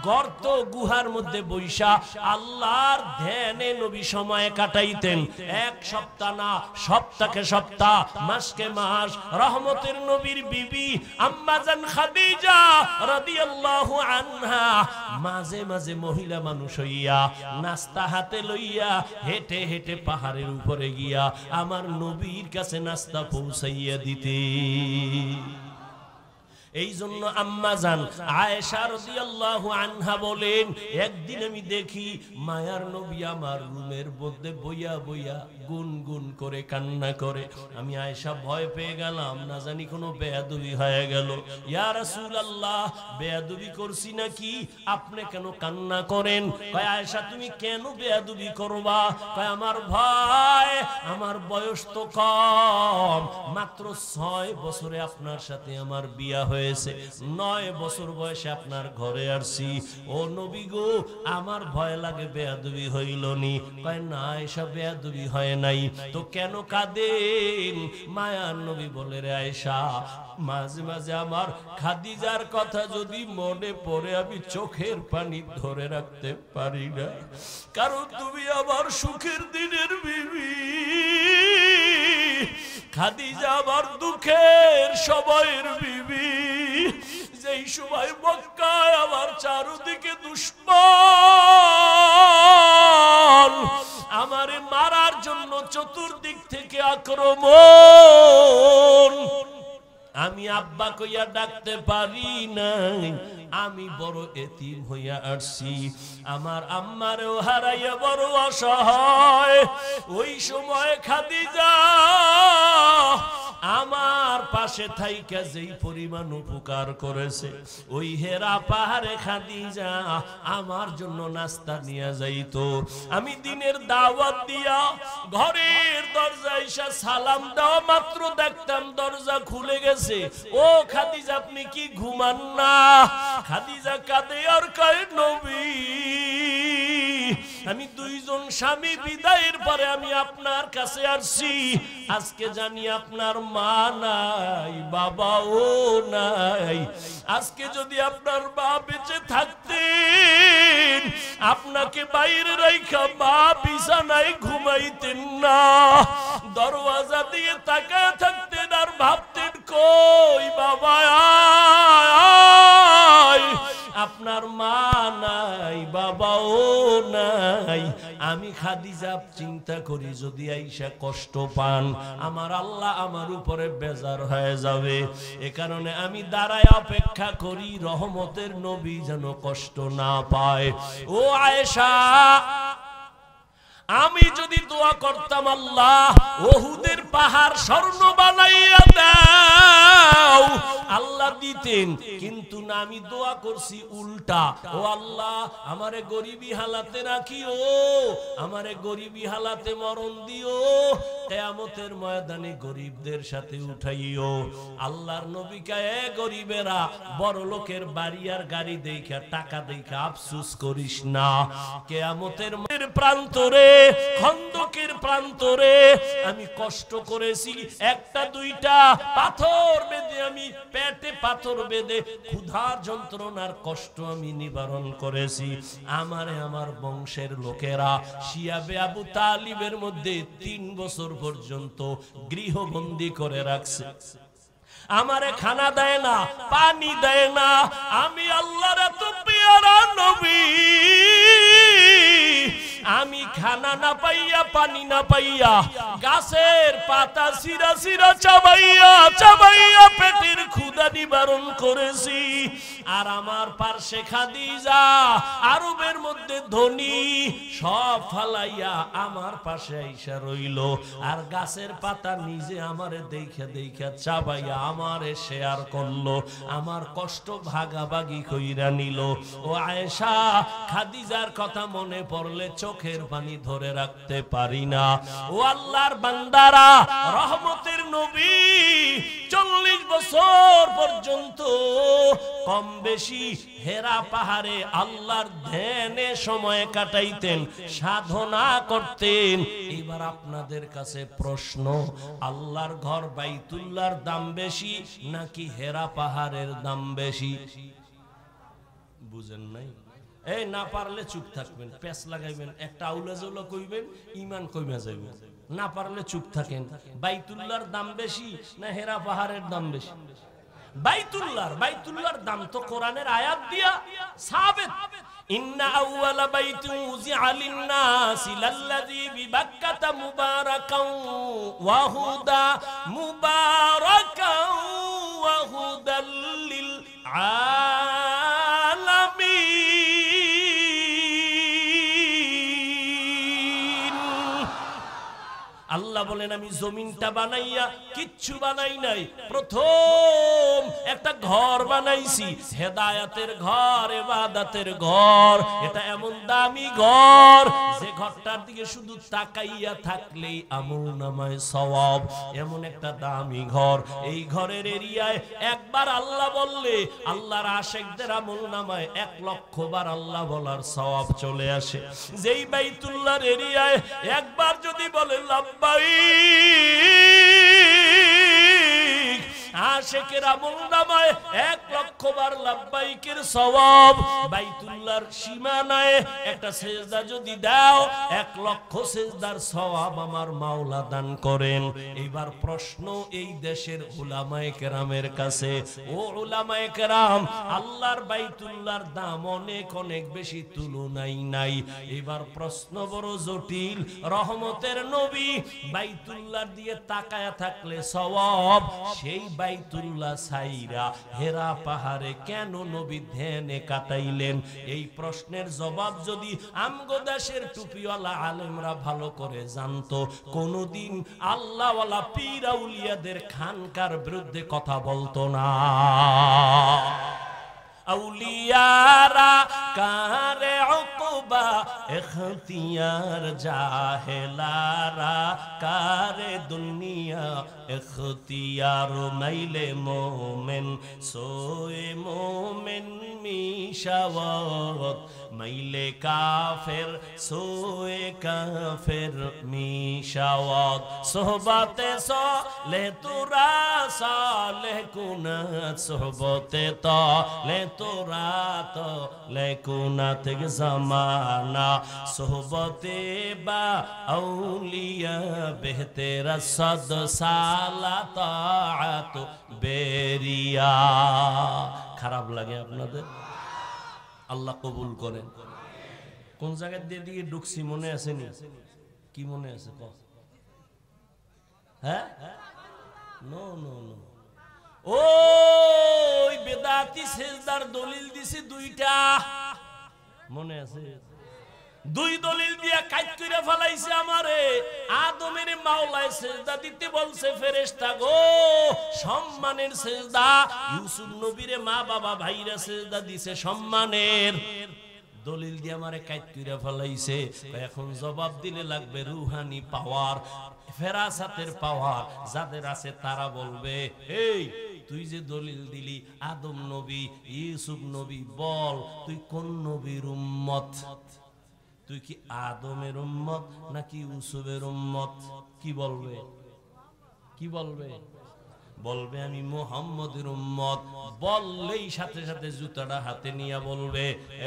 গর্ত গুহার মধ্যে বৈশা আল্লাহর ধ্যানে নবী সময় কাটাইতেন। এক সপ্তাহ না, সপ্তাহকে সপ্তাহ, মাসকে মাস। রহমতের নবীর বিবি আম্মা জান খাদিজা রাদিয়াল্লাহু আনহা মাঝে মাঝে মহিলা মানুষ হইয়া নাস্তা হাতে লইয়া হেঁটে হেঁটে পাহাড়ের উপরে গিয়া আমার নবীর কাছে নাস্তা পৌঁছাইয়া দিতে। এই জন্য আম্মা জান আয়েশা রাদিয়াল্লাহু আনহা বলেন, একদিন আমি দেখি মায়ার নবী আমার রুমের মধ্যে বইয়া বইয়া গুনগুন করে কান্না করে। আমি আয়েশা ভয় পেয়ে গেলাম, না জানি কোনো বেয়াদবি হয়ে গেল। ইয়া রাসূলুল্লাহ, বেয়াদবি করছি নাকি? আপনি কেন কান্না করেন? কয় আয়েশা তুমি কেন বেয়াদবি করবা? কয় আমার ভয়, আমার বয়স তো কম, মাত্র 6 বছরে আপনার সাথে আমার বিয়া হয়েছে, 9 বছর বয়সে আপনার ঘরে আসছি। ও নবী গো, আমার ভয় লাগে বেয়াদবি হইল নি। কয় না আয়েশা, বেয়াদবি হয় নাই। তো কেন কাঁদেন? মায়ার নবী বলে, রে আয়েশা, মাঝে মাঝে আমার খাদিজার কথা যদি মনে পড়ে আমি চোখের পানি ধরে রাখতে পারি না, কারণ তুমি আমার সুখের দিনের বিবি, খাদিজা আমার দুঃখের সময়ের বিবি। যেই সময় মক্কায় আমার চারদিকে দুশমন আমারে মারার জন্য চতুর্দিক থেকে আক্রমণ, আমি আব্বা কইয়া ডাকতে পারি নাই, আমি বড় এতিম হইয়া আসছি, আমার আম্মারেও হারাইয়া বড় অসহায়। ওই সময় খাদিজা আমার পাশে থাইকা যেই পরিমাণ উপকার করেছে, ওই হেরা পাহাড়ে খাদিজা আমার জন্য নাস্তা নিয়ে যাইতো। আমি দিনের দাওয়াত দিয়া ঘরের দরজায় এসে সালাম দেওয়া মাত্র দেখতাম দরজা খুলে গেছে। ও খাদিজা, আপনি কি ঘুমান না? খাদিজা কাঁদে আর কয়, নবী, আমি 2 জন স্বামী বিদায়ের পরে আমি আপনার কাছে আসছি। আজকে জানি আপনার মা নাই, বাবাও নাই। আজকে যদি আপনার মা বেঁচে থাকতেন, আপনাকে বাইরে রাইখা মা বিছানায় ঘুমাইতেন না, দরওয়াজা দিয়ে তাকায় থাকতেন আর ভাবতেন, কই বাবা আপনার মা নাই, বাবাও নাই। আমি খাদিজা চিন্তা করি, যদি আইসা কষ্ট পান, আমার আল্লাহ আমার উপরে বেজার হয়ে যাবে। এ কারণে আমি দাঁড়ায় অপেক্ষা করি রহমতের নবী যেন কষ্ট না পায়। ও আয়েশা, আমি যদি দোয়া করতাম, আল্লাহ উহুদের পাহাড় স্বর্ণ বানাইয়া দাও, আল্লাহ আল্লাহ দিতেন, কিন্তু না আমি দোয়া করছি উল্টা, ও আল্লাহ আমারে গরিবী হালাতে রাখিও, আমারে গরিবী হালাতে মরণ দিও, কিয়ামতের ময়দানে গরিবদের সাথে উঠাইও। আল্লাহর নবী কয়, গরিবেরা বড় লোকের বাড়ি আর গাড়ি দেখা টাকা দেখা আফসোস করিস না, কিয়ামতের প্রান্তরে খন্দকের প্রান্তরে আমি কষ্ট করেছি, একটা দুইটা পাথর বেঁধে আমি পেটে পাথর বেঁধে ক্ষুধার যন্ত্রণার কষ্ট আমি নিবারণ করেছি। আমারে আমার বংশের লোকেরা শিয়াবে আবু তালিবের মধ্যে 3 বছর পর্যন্ত গৃহবন্দী করে রাখছে, আমারে খানা দেয় না, পানি দেয় না। আমি আল্লাহর এত পেয়ারা নবী, আমি খানা না পাইয়া পানি না পাইয়া গাছের পাতা সিরা সিরা চাবাইয়া চাবাইয়া পেটের ক্ষুধা নিবারণ করেছি। আর আমার পার্শ্বে খাদিজা, আরবের মধ্যে ধনী, সব ফালাইয়া আমার পাশে আইসা রইল, আর গাছের পাতা নিজে আমারে দেখা দেখা চাবাইয়া আমারে শেয়ার করলো, আমার কষ্ট ভাগাভাগি কইরা নিল। ও আয়েশা, খাদিজার কথা মনে পড়লে চোখের পানি ধরে রাখতে পারি না। ও আল্লাহর বান্দারা, রহমতের নবী 40 বছর পর্যন্ত কম বেশি হেরা পাহাড়ে আল্লাহর ধ্যানে সময় কাটাইতেন, সাধনা করতেন। এবার আপনাদের কাছে প্রশ্ন, আল্লাহর ঘর বাইতুল্লাহর দাম বেশি নাকি হেরা পাহাড়ের দাম বেশি? বুঝেন নাই? এই না পারলে চুপ থাকবেন, পেছ লাগাইবেন, একটা আউলা জৌলা কইবেন, ঈমান কইমা যাইবে। না পারলে চুপ থাকেন। বাইতুল্লাহর দাম বেশি না হেরা পাহাড়ের দাম বেশি? বাইতুল্লাহর দাম তো কোরআনের আয়াত দিয়া সাবিত। ইন্না আউওয়ালা বাইতিন উযিআ লিন-নাসি লাল্লাযী বিবাক্কাতা মুবারাকান ওয়া হুদা মুবারাকান ওয়া হুদাল লিল আলামিন। আল্লাহ বলেন, আমি জমিনটা বানাইয়া কিচ্ছু বানাই নাই, প্রথম একটা ঘর বানাইছি, হেদায়েতের ঘর, ইবাদতের ঘর। এটা এমন দামি ঘর যে ঘরটার দিকে শুধু তাকাইয়া থাকলেই আমলনামায় সওয়াব, এমন একটা দামি ঘর। এই ঘরের এরিয়ায় একবার আল্লাহ বললে আল্লাহর আশিকদের আমলনামায় 1 লক্ষ বার আল্লাহ বলার সওয়াব চলে আসে। যেই বাইতুল্লাহর এরিয়ায় একবার যদি বলে লাব্বাইক, আশিকের আমলনামায় 1 লক্ষ বার লাব্বাইকের সওয়াব। বাইতুল্লাহর সীমানায় একটা সেজদা যদি দাও, 1 লক্ষ সেজদার সওয়াব আমার মাওলা দান করেন। এবার প্রশ্ন এই দেশের উলামায়ে কেরামের কাছে, ও উলামায়ে কেরাম, আল্লাহর বাইতুল্লাহর দাম অনেক অনেক বেশি, তুলনাই নাই। এবার প্রশ্ন বড় জটিল। রহমতের নবী বাইতুল্লাহর দিয়ে তাকায়া থাকলে সওয়াব, সেই বাইতুল্লাহ সাইরা হেরা পাহাড়ে কেন নবী ধ্যানে কাটাইলেন? এই প্রশ্নের জবাব যদি আমগো দেশের টুপিওয়ালা আলেমরা ভালো করে জানতো, কোনদিন আল্লাহওয়ালা পীর আউলিয়াদের খানকার বিরুদ্ধে কথা বলতো না। আউলিয়ারা কারে উকবা ইখতিয়ার, জাহেলারা কারে দুনিয়া ইখতিয়ার। মাইলে মোমেন সোয়ে মোমেন মিশাওয়াত, মাইলে কাফের সোয়ে কাফের মিশাওয়াত। সোহবতে সলে তোরা সালে কুনাত, সোহবতে তলে তোরা তো লেকুনাত জামানা। সোহবতে বা আউলিয়া বেহতেরা সদ সালা তাআত বেরিয়া। খারাপ লাগে আপনাদের? আল্লাহ কবুল করেন। কোন জায়গায় দিয়ে ঢুকছি মনে আছে নি? কি মনে আছে? হ্যাঁ, নো নো নো, ওই বেদাতি সেজদার দলিল দিছি 2টা, মনে আছে? দুই দলিল দিয়া কাট কইরা ফলাইছে আমারে। আদমের মাওলায় সিজদা দিতে বলছে ফেরেশতা গো, সম্মানের সিজদা। ইউসুফ নবীরে মা বাবা ভাইরা সিজদা দিছে সম্মানের। দলিল দিয়ে আমারে কাট কইরা ফলাইছে। এখন জবাব দিলে লাগবে রুহানি পাওয়ার, ফেরাসাতের পাওয়ার যাদের আছে তারা বলবে, এই তুই যে দলিল দিলি আদম নবী ইউসুফ নবী, বল তুই কোন নবীর উম্মত? তুই কি আদমের উম্মত নাকি ইউসুফের উম্মত? কি বলবে? কি বলবে? বলবে আমি মুহাম্মদের উম্মত। বললেই সাথে সাথে জুতাটা হাতে নিয়ে বলবে,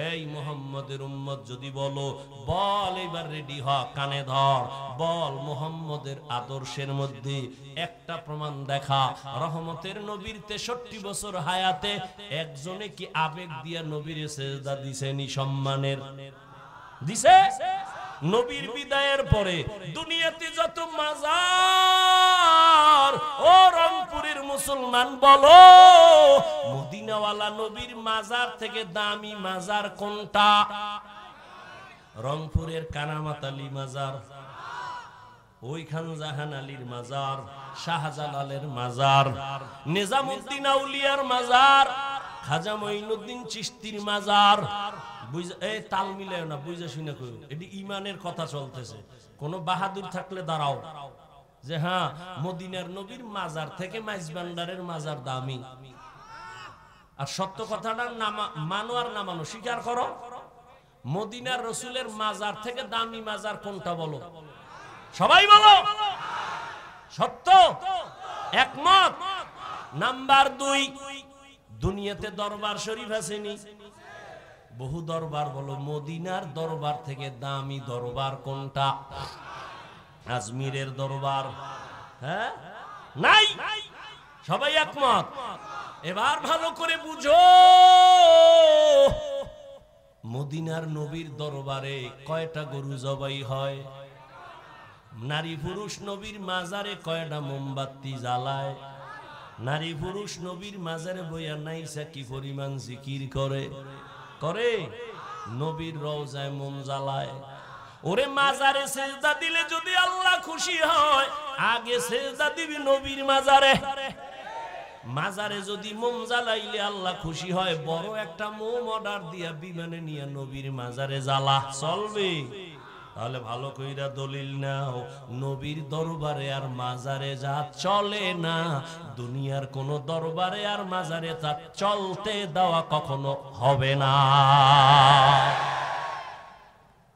এই মুহাম্মদের উম্মত যদি বলো, বল এবার রেডি হ, কানে ধর, বল মুহাম্মদের আদর্শের মধ্যে একটা প্রমাণ দেখা। রহমতের নবীর 63 বছর হায়াতে একজনে কি আবেগ দিয়া নবীর সিজদা দিছেনি সম্মানের? দিছে? নবীর বিদায়ের পরে দুনিয়াতে যত মাজার, ও রংপুরের মুসলমান বলো, মদিনাওয়ালা নবীর মাজার থেকে দামি মাজার কোনটা? রংপুরের কারামাত আলী মাজার, ওইখান জাহান আলীর মাজার, শাহজালালের মাজার, নিজামউদ্দিন আউলিয়ার মাজার, খাজা মঈনুদ্দিন চিশতির মাজার। এই তাল মিলায় না, বুঝা শুনে কই, এটি ইমানের কথা চলতেছে। কোন বাহাদুর থাকলে দাঁড়াও যে হ্যাঁ মদিনার নবীর মাজার থেকে মাইজ ভান্ডারের মাজার দামি। আর সত্য কথাটা মানো আর না মানো স্বীকার করো, মদিনার রসুলের মাজার থেকে দামি মাজার কোনটা বলো? সবাই বলো সত্য, একমত। নাম্বার 2, দুনিয়াতে দরবার শরীফ আসেনি? বহু দরবার, বলো মদিনার দরবার থেকে দামি দরবার কোনটা? আজমিরের দরবার? হ্যাঁ, নাই। সবাই একমত। এবার ভালো করে বুঝো, মদিনার নবীর দরবারে কয়টা গরু জবাই হয়? নারী পুরুষ নবীর মাজারে কয়টা মোমবাতি জ্বালায়? নারী পুরুষ নবীর মাজারে বইয়া নাইসা কি পরিমাণ জিকির করে? নবীর রওজায় মোম জ্বালায়। ওরে মাজারে সিজদা দিলে যদি আল্লাহ খুশি হয়, আগে সিজদা দিবি নবীর মাজারে। মাজারে যদি মোম জ্বালাইলে আল্লাহ খুশি হয়, বড় একটা মোম অর্ডার দিয়া বিমানে নিয়ে নবীর মাজারে জ্বালা, চলবে? তাহলে ভালো কইরা দলিল নাও, নবীর দরবারে আর মাজারে যা চলে না, দুনিয়ার কোন দরবারে আর মাজারে তা চলতে দেওয়া কখনো হবে না।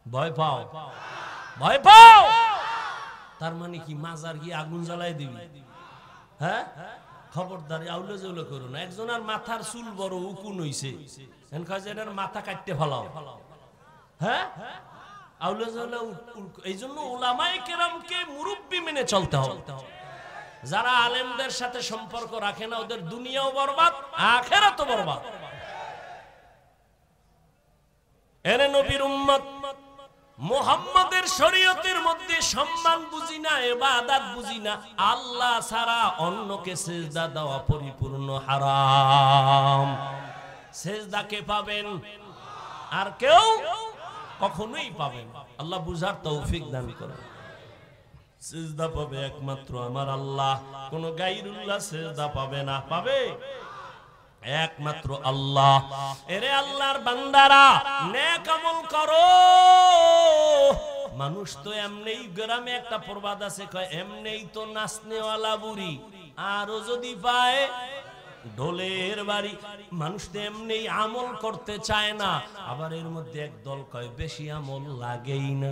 ভয় পাও? ভয় পাও? তার মানে কি মাজার গিয়ে আগুন জ্বালাই দিবি? হ্যাঁ, খবরদারি আউলে জৌলে করো না। একজনের মাথার চুল বড় উকুন হইছে, এটার মাথা কাটতে ফেলাও। হ্যাঁ, এই জন্য উলামায়ে কেরামকে মুরব্বি মেনে চলতে হবে। যারা আলেমদের সাথে সম্পর্ক রাখে না, ওদের দুনিয়াও বরবাদ, আখিরাতও বরবাদ। এরে নবীর উম্মত, মুহাম্মাদের শরীয়তের মধ্যে সম্মান বুঝি না, ইবাদত বুঝি না, আল্লাহ ছাড়া অন্যকে সিজদা দেওয়া পরিপূর্ণ হারাম। সিজদা কে পাবেন? আর কেউ কখনোই পাবেন। আল্লাহ বুঝার তৌফিক দান করেন। সিজদা পাবে একমাত্র আমার আল্লাহ, কোন গায়রুল্লাহ সিজদা পাবে না। পাবে একমাত্র আল্লাহ। এরে আল্লাহর বান্দারা, নেক আমল করো। মানুষ তো এমনিই, গ্রামে একটা প্রবাদ আছে, কয় এমনিই তো নাচনেওয়ালা বুড়ি, আরো যদি পায় ঢোলের বাড়ি। মানুষ তো এমনি আমল করতে চায় না, আবার এর মধ্যে একদল কয় বেশি আমল লাগেই না।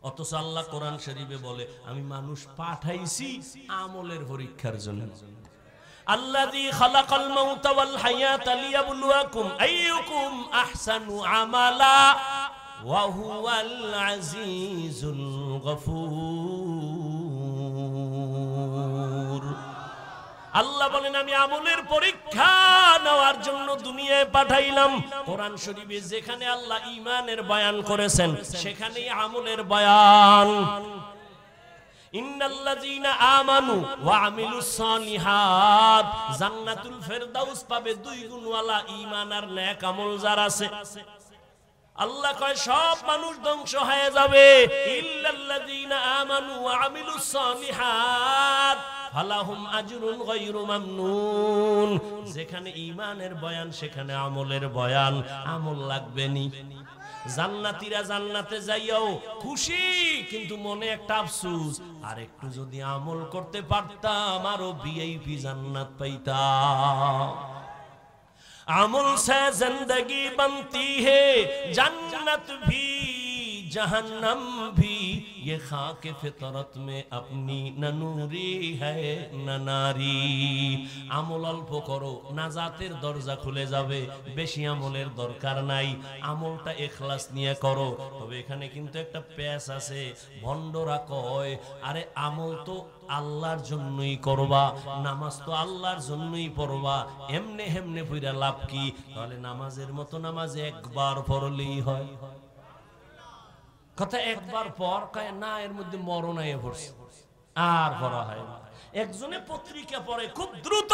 অথচ আল্লাহ কোরআন শরীফে বলে, আমি মানুষ পাঠাইছি আমলের পরীক্ষার জন্য। আল্লাযী খালাকাল মাউতা ওয়াল হায়াতা লিয়াবলুয়াকুম আইয়ুকুম আহসানু আমালা ওয়া হুয়াল আজিজুল গফুর। আল্লাহ বলেন, আমি আমলের পরীক্ষা নেওয়ার জন্য দুনিয়ায় পাঠাইলাম। কোরআন শরীফে যেখানে আল্লাহ ঈমানের বয়ান করেছেন, সেখানেই আমলের বয়ান। ইন্নাল্লাযীনা আমানু ওয়া আমিলুস সালিহাত, জান্নাতুল ফেরদাউস পাবে 2 গুণওয়ালা ঈমান আর নেক আমল যার আছে। আল্লাহ কয় সব মানুষ ধ্বংস হয়ে যাবে ইল্লাল্লাযীনা আমানু ওয়া আমিলুস সালিহাত ফালাহুম আজরুন গায়রু মামনুন। যেখানে ঈমানের বয়ান সেখানে আমলের বয়ান, আমল লাগবে নি। জান্নাতীরা জান্নাতে যাইয়াও খুশি, কিন্তু মনে একটা আফসোস, আর একটু যদি আমল করতে পারতাম আরো ভিআইপি জান্নাত পাইতাম। अमल से जिंदगी बनती है जन्नत भी जहन्नम भी, ये खाक फितरत में अपनी न नूरी है न नारी। আমল অল্প করো, নাজাতের দরজা খুলে যাবে। বেশি আমলের দরকার নাই, আমলটা ইখলাস নিয়ে করো। তবে এখানে কিন্তু একটা প্যাচ আছে, ভণ্ডরা কয় আরে আমল তো আল্লাহর জন্যই করবা, নামাজ তো আল্লাহর জন্যই পড়বা, এমনে হেমনে পড়া লাভ কি? তাহলে নামাজের মতো নামাজ একবার পড়লেই হয়। কথা একবার পর কয় না, এর মধ্যে মরণ আইয়া পড়ছে, আর পড়া হয় না। একজনে পত্রিকা পড়ে খুব দ্রুত,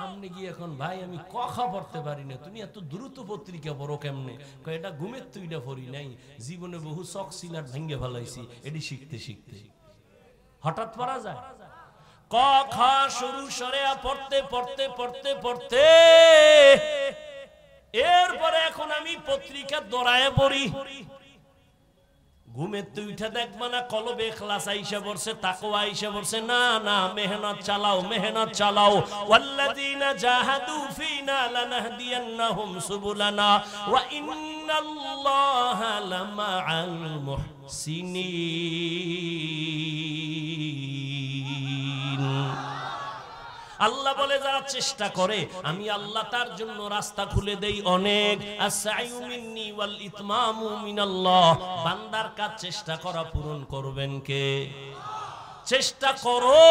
আপনি কি এখন ভাই আমি কথা পড়তে পারি না, তুমি এত দ্রুত পত্রিকা পড়ো কেমনে? কয় এটা ঘুমের তুইটা পড়ি নাই, জীবনে বহু চক সিলার ভেঙে ফেলাইছি, এটি শিখতে শিখতে হঠাৎ পড়া যায়। ক খ শুরু সরে পড়তে পড়তে পড়তে পড়তে এরপরে এখন আমি পত্রিকা দৌড়ায় পড়ি। ঘুমের তুই উঠে দেখবা না কলবে ইখলাস আইসা পড়ছে, তাকওয়া আইসা পড়ছে। না না, মেহনত চালাও, মেহনত চালাও। ওয়াল্লাযীনা জাহাদু ফীনা লানাহদিয়ান্নাহুম সুবুলানা ওয়া ইন্নাল্লাহা লামাআল মুহসিনিন। আল্লাহ বলে যারা চেষ্টা করে আমি আল্লাহ তার জন্য রাস্তা খুলে দেই অনেক। আস-সা'য়ু মিন্নি ওয়াল ইতমামু মিনাল্লাহ। বান্দার কাজ চেষ্টা করা পূরণ করবেন কে? চেষ্টা করো,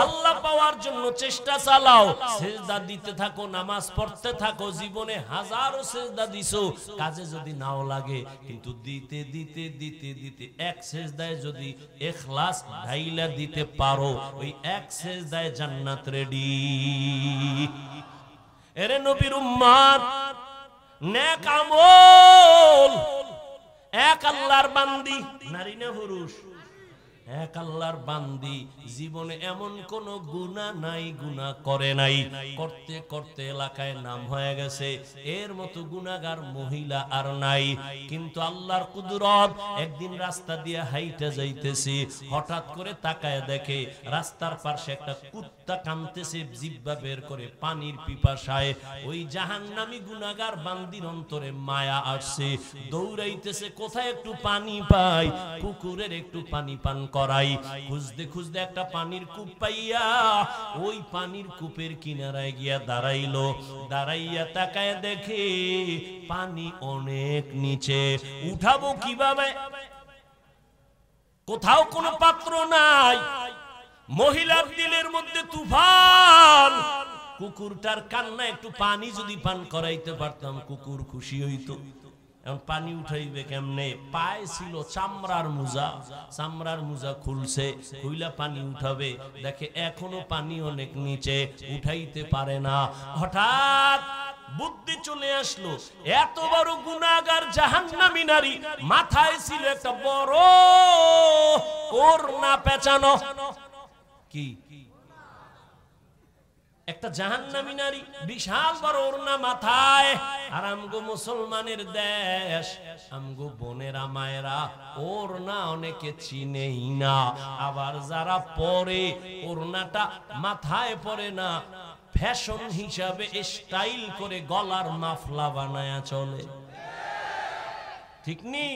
আল্লাহ পাওয়ার জন্য চেষ্টা চালাও, সিজদা দিতে থাকো, নামাজ পড়তে থাকো। জীবনে হাজারো সিজদা দিছো, কাজে যদি নাও লাগে, কিন্তু দিতে দিতে দিতে দিতে এক সিজদায় যদি ইখলাস ঢাইলা দিতে পারো, ওই এক সিজদায় জান্নাত রেডি। এরে নবীর উম্মত, নেক আমল, এক আল্লাহর বান্দি, নারী না পুরুষ, এক আল্লাহর বান্দি, জীবনে এমন কোন গুনাহ নাই গুনাহ করে নাই, করতে করতে এলাকায় নাম হয়ে গেছে, এর মতো গুনাহগার মহিলা আর নাই। কিন্তু আল্লাহর কুদরত, একদিন রাস্তা দিয়ে হাইটা যাইতেছি, হঠাৎ করে তাকায় দেখে রাস্তার পাশে একটা কুত্তা কাঁদতেছে, জিহ্বা বের করে পানির পিপাসায়। ওই জাহান্নামী গুনাহগার বান্দির অন্তরে মায়া আসছে, দৌড়াইতেছে কোথায় একটু পানি পাই, কুকুরের একটু পানি পান করাই। খুঁজতে খুঁজতে একটা পানির কূপ পাইয়া ওই পানির কূপের কিনারায় গিয়া দাঁড়াইলো। দাঁড়াইয়া তাকায় দেখে পানি অনেক নিচে, উঠাবো কিভাবে? কোথাও কোনো পাত্র নাই। মহিলার দিলের মধ্যে তুফান। কুকুরটার কান্না, একটু পানি যদি পান করাইতে পারতাম কুকুর খুশি হইতো। এখন পানি উঠাইবে কেমনে? পায়ে ছিল চামড়ার মোজা, চামড়ার মোজা খুলছে, খুইলা পানি উঠাবে, দেখে এখনো পানি অনেক নিচে, উঠাইতে পারে না। হঠাৎ বুদ্ধি চলে আসলো, এত বড় গুনাহগার জাহান্নামী নারী, মাথায় ছিল একটা বড় ওড়না পেঁচানো। কি একটা জাহান্নামী নারী, বিশাল বড় ওড়না মাথায়। আর আমগো মুসলমানের দেশ, আমগো বোনেরা মায়েরা ওড়না অনেকে চিনেই না। আবার যারা পরে ওড়নাটা মাথায় পরে না, ফ্যাশন হিসাবে স্টাইল করে গলার মাফলা বানায়া চলে, ঠিক নি?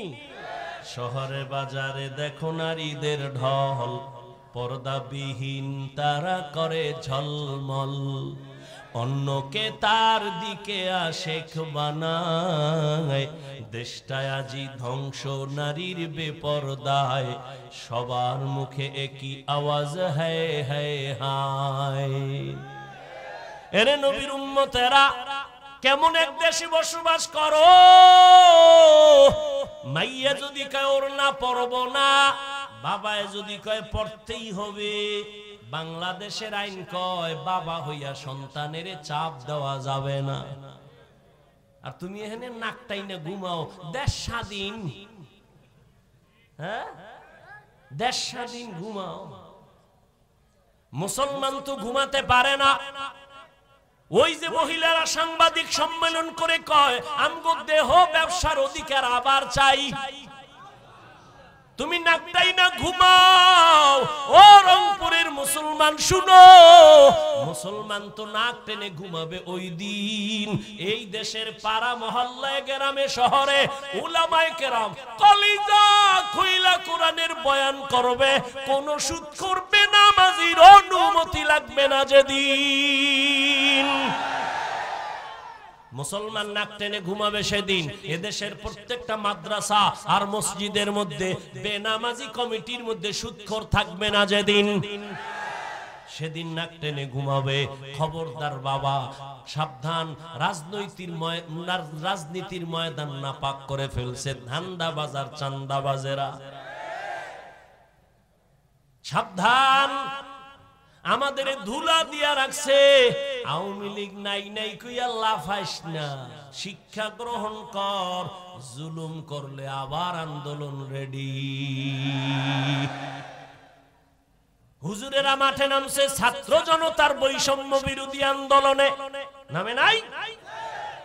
শহরে বাজারে দেখো নারীদের ঢল, পর্দাবিহীন তারা করে ঝলমল, অন্যকে তার দিকে আশেক বানায়। দেশটায় আজি ধ্বংস নারীর বেপরদায়, সবার মুখে একই আওয়াজ হায় হায় হায়। এরে নবীর উম্মতেরা, কেমন এক দেশে বসবাস করো? মাইয়া যদি কয় ওড়না পরব না, বাবায় যদি কয় পড়তেই হবে। বাংলাদেশের আইন কয় বাবা হইয়া সন্তানের চাপ দেওয়া যাবে না। আর তুমি এখানে নাকটাই না ঘুমাও। দেশ স্বাধীন, হ্যাঁ দেশ স্বাধীন, ঘুমাও। মুসলমান তো ঘুমাতে পারে না। ওই যে মহিলারা সাংবাদিক সম্মেলন করে কয় আমগো দেহ ব্যবসার অধিকার আবার চাই, তুমি নাকটাই না ঘুমাও। ও রংপুরের মুসলমান শুনো, মুসলমান তো নাক টেনে ঘুমাবে ওই দিন এই দেশের পাড়া মহল্লায় গ্রামে শহরে উলামায়ে কেরাম কলিজা খুইলা কোরআনের বয়ান করবে, কোন সুদ করবে না, নামাজীর অনুমতি লাগবে না যেদিন মুসলমান নাক টেনে ঘুমাবে সেদিন এদেশের প্রত্যেকটা মাদ্রাসা আর মসজিদের মধ্যে বেনামাজি কমিটির মধ্যে সুদখোর থাকবে না যেদিন, সেদিন নাক টেনে ঘুমাবে। খবরদার বাবা, সাবধান, রাজনীতির ময়দান নাপাক করে ফেলছে ধান্দাবাজার চান্দাবাজেরা। সাবধান, আমাদের ধুলা দিয়া রাখছে। আওয়ামী লীগ নাই নাই কইয়া লাফাইস না, শিক্ষা গ্রহণ কর, জুলুম করলে আবার আন্দোলন রেডি। হুজুরেরা মাঠে নামছে ছাত্র জনতার বৈষম্য বিরোধী আন্দোলনে, নামে নাই?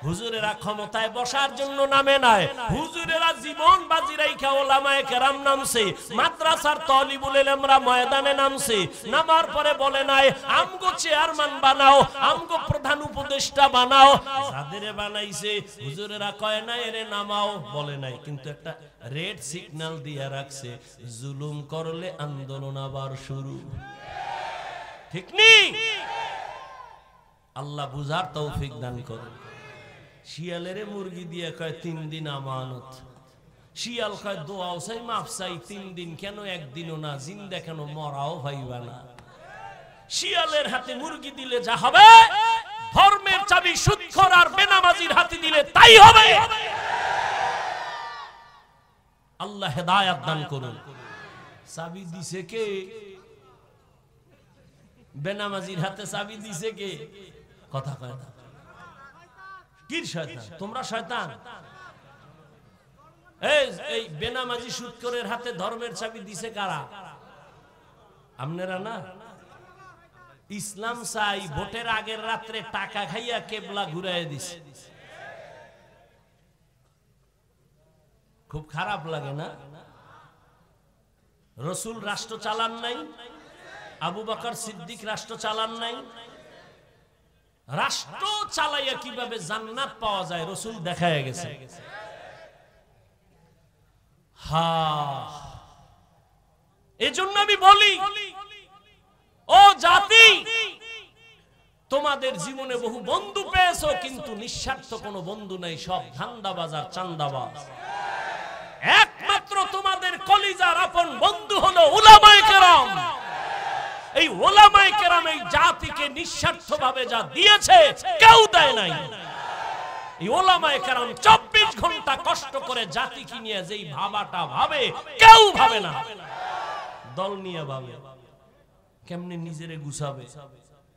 হুজুরেরা ক্ষমতায় বসার জন্য নামে নাই, হুজুরেরা জীবন বাজি রাইখা ওলামায়ে কেরাম নামছে, মাদ্রাসার তালিবুল ইলমরা ময়দানে নামছে। নামার পরে বলে নাই আমগো চেয়ারম্যান বানাও, আমগো প্রধান উপদেষ্টা বানাও। যাদের বানাইছে হুজুরেরা কয় না এরে নামাও, বলে নাই, কিন্তু একটা রেড সিগন্যাল দিয়া রাখছে, জুলুম করলে আন্দোলন আবার শুরু। ঠিক নি? আল্লাহ বুঝার তৌফিক দান করুন। শিয়ালের মুরগি দিয়ে কয় 3 দিন আমানত, শিয়াল কয় দোয়াও চাই মাফ চাই 3 দিন কেন, একদিনও না, জিন্দা কেন, মরাও ভাইবা না। শিয়ালের হাতে মুরগি দিলে যা হবে, ধর্মের চাবি সুদখোর আর বেনামাজির হাতে দিলে তাই হবে। আল্লাহ হেদায়েত দান করুন। চাবি দিছে কে? বেনামাজির হাতে চাবি দিছে কে? কথা কয় না। কি শয়তান? তোমরা শয়তান। এই বেনামাজি সুদখোরের হাতে ধর্মের চাবি দিছে কারা? আপনারা না? ইসলাম চাই ভোটের আগের রাত্রে টাকা খাইয়া কেবলা ঘুরাইয়া দিছে। খুব খারাপ লাগে না? রাসূল রাষ্ট্র চালান নাই, আবু বকর সিদ্দিক রাষ্ট্র চালান নাই। রাষ্ট্র চালাইয়া কিভাবে জান্নাত পাওয়া যায় রাসূল দেখায় গেছে। এজন্য আমি বলি, ও জাতি, তোমাদের জীবনে বহু বন্ধু পেয়েছো, কিন্তু নিঃস্বার্থ কোনো বন্ধু নাই, সব ধান্দাবাজ আর চান্দাবাজ। একমাত্র তোমাদের কলিজার আপন বন্ধু হলো উলামায়ে কেরাম। এই উলামায়ে কেরাম এই জাতিকে নিঃস্বার্থভাবে যা দিয়েছে কেউ দেয় নাই। এই উলামায়ে কেরাম 24 ঘন্টা কষ্ট করে জাতিকে নিয়ে যেই ভাবাটা ভাবে কেউ ভাবে না, দল নিয়ে ভাবে, কেমনে নিজেরে গুছাবে।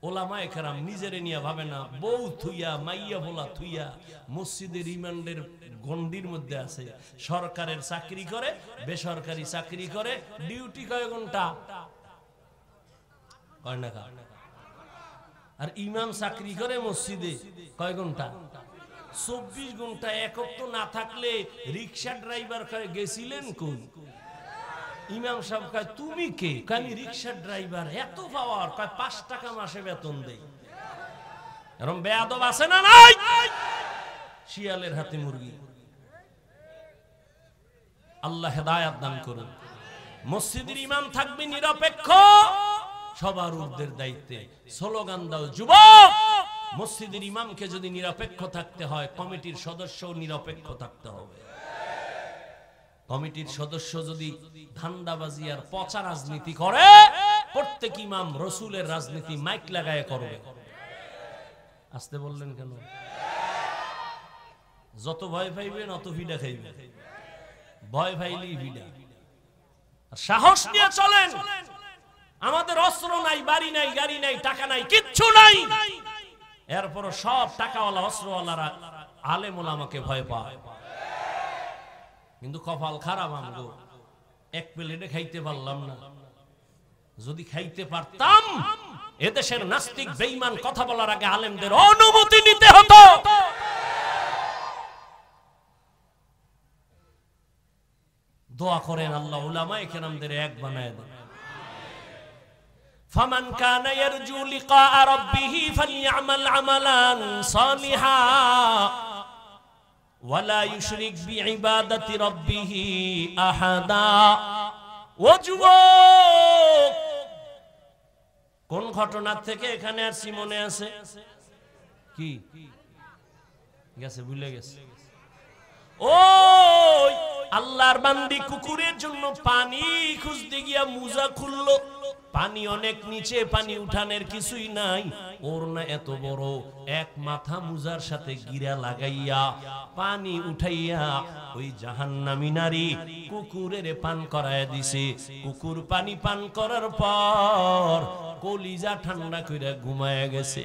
উলামায়ে কেরাম নিজেরে নিয়ে ভাবে না, বউ থুইয়া মাইয়া বলা থুইয়া মসজিদের রিমান্ডের গন্ডির মধ্যে আছে, সরকারের চাকরি করে, বেসরকারি চাকরি করে, ডিউটি কয় ঘন্টা? আর ইমাম চাকরি করে মসজিদে কয় ঘন্টা? 24 ঘন্টা। একক তো না থাকলে রিক্সা ড্রাইভার কয় গেছিলেন কোন? ইমাম সাহেব কয় তুমি কে? আমি রিক্সা ড্রাইভার। এত পাওয়ার? কয় 5 টাকা মাসে বেতন দেই। এরকম বেয়াদব আছে না নাই? শিয়ালের হাতে মুরগি। আল্লাহ হেদায়েত দান করুন। মসজিদের ইমাম থাকবে নিরপেক্ষ, সবার ঊর্ধ্বের দায়িত্বে। স্লোগান দাও যুবক, মসজিদের ইমামকে যদি নিরপেক্ষ থাকতে হয়, কমিটির সদস্যও নিরপেক্ষ থাকতে হবে। কমিটির সদস্য যদি ধান্দাবাজি আর পচা রাজনীতি করে, প্রত্যেক ইমাম রাসূলের রাজনীতি মাইক লাগায় করবে। আসতে বললেন কেন? যত ভয় পাইবেন অত ভিড়া খাইবেন। ভয় পাইলেই ভিড়া। সাহস নিয়ে চলেন। আমাদের অস্ত্র নাই, বাড়ি নাই, গাড়ি নাই, টাকা নাই, কিচ্ছু নাই। এরপর সব টাকাওয়ালা অস্ত্রওয়ালারা আলেম ওলামাকে ভয় পায়, কিন্তু কপাল খারাপ আমগো, এক প্লেটে খাইতে পারলাম না। যদি খাইতে পারতাম এদেশের নাস্তিক বেঈমান কথা বলার আগে আলেমদের অনুমতি নিতে হতো। দোয়া করেন আল্লাহ উলামায়ে কেরামদের এক বানায় দেন। ফামান কানা ইয়ারজু লিকা রাব্বিহি ফালইআমাল আমালান সালিহা ওয়ালা ইউশরিক বিইবাদাতি রাব্বিহি আহাদা। ও যুবক, কোন ঘটনা থেকে এখানে আসছি মনে আছে কি? গেছে, ভুলে গেছে। ওই আল্লাহর বান্দি কুকুরের জন্য পানি খুঁজতে গিয়া মুজা খুললো, পানি অনেক নিচে, পানি উঠানের কিছুই নাই। ওর না এত বড় এক মাথা মুজার সাথে গিরা লাগাইয়া পানি উঠাইয়া ওই জাহান্নামী নারী কুকুরের পান করায় দিছে। কুকুর পানি পান করার পর কলিজা ঠান্ডা কইরা ঘুমায়া গেছে।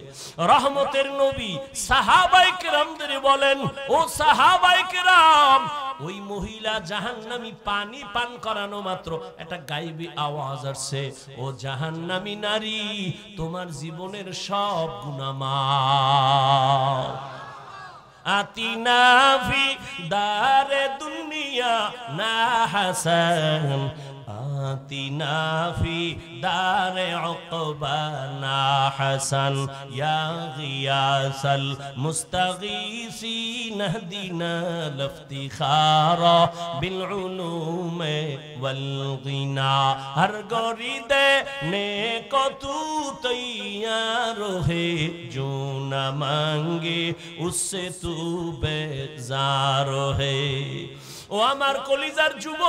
রহমতের নবী সাহাবায়ে কেরামদের বলেন, ও সাহাবায়ে কেরাম, ওই মহিলা জাহান্নামী পানি পান করানো মাত্র একটা গায়েবী আওয়াজ আসছে, ও জাহান্নামী নারী, তোমার জীবনের সব গুনাহ মাফ। আতিনা ফি দারে দুনিয়া না হাসান, আতিনা ফি দারে উকবা না হাসান, ইয়া গিয়াসাল মুস্তাগীসিন হদিনা লফতিখারা বিল উলুমে ওয়াল গিনা। হর গরিদে নেকো তু তৈয়ার হে, जो न मांगे उससे तू बेजार है। ও আমার কলিজার যুবক,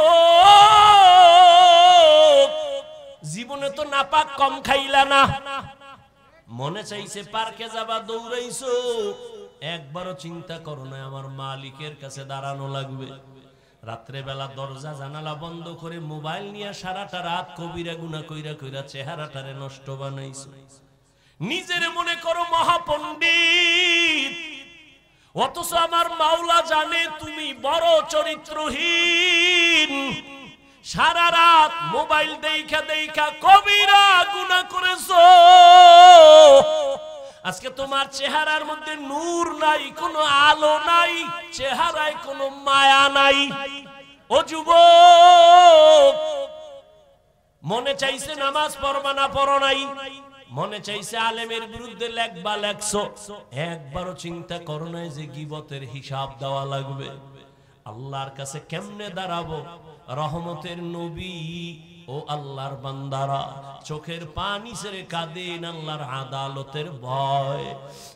জীবনে তো নাপাক কম খাইলা না, মনে চাইছে পার্কে যাবা, দৌড়াইছো, একবারও চিন্তা করো না আমার মালিকের কাছে দাঁড়ানো লাগবে। রাত্রে বেলা দরজা জানালা বন্ধ করে মোবাইল নিয়ে সারাটা রাত কবিরা গুনাহ কইরা কইরা চেহারাটারে নষ্ট বানাইছো। নিজের মনে করো মহাপণ্ডিত, অথচ আমার মাওলা জানে তুমি বড় চরিত্রহীন। সারা রাত মোবাইল দেখা দেখা কবিরা গুনাহ করেছো। আজকে তোমার চেহারার মধ্যে নূর নাই, কোনো আলো নাই, চেহারায় কোনো মায়া নাই। ও যুবক, মনে চাইছে নামাজ পড়বা না, পড়ো নাই। মনে চাইছে আলেমের বিরুদ্ধে লেখবা, লেখছো, একবারও চিন্তা করো না যে গীবতের হিসাব দেওয়া লাগবে। আল্লাহর কাছে কেমনে দাঁড়াবো? রহমতের নবী ও আল্লাহর বান্দারা চোখের পানি ছেড়ে কাঁদেন আল্লাহর আদালতের ভয়।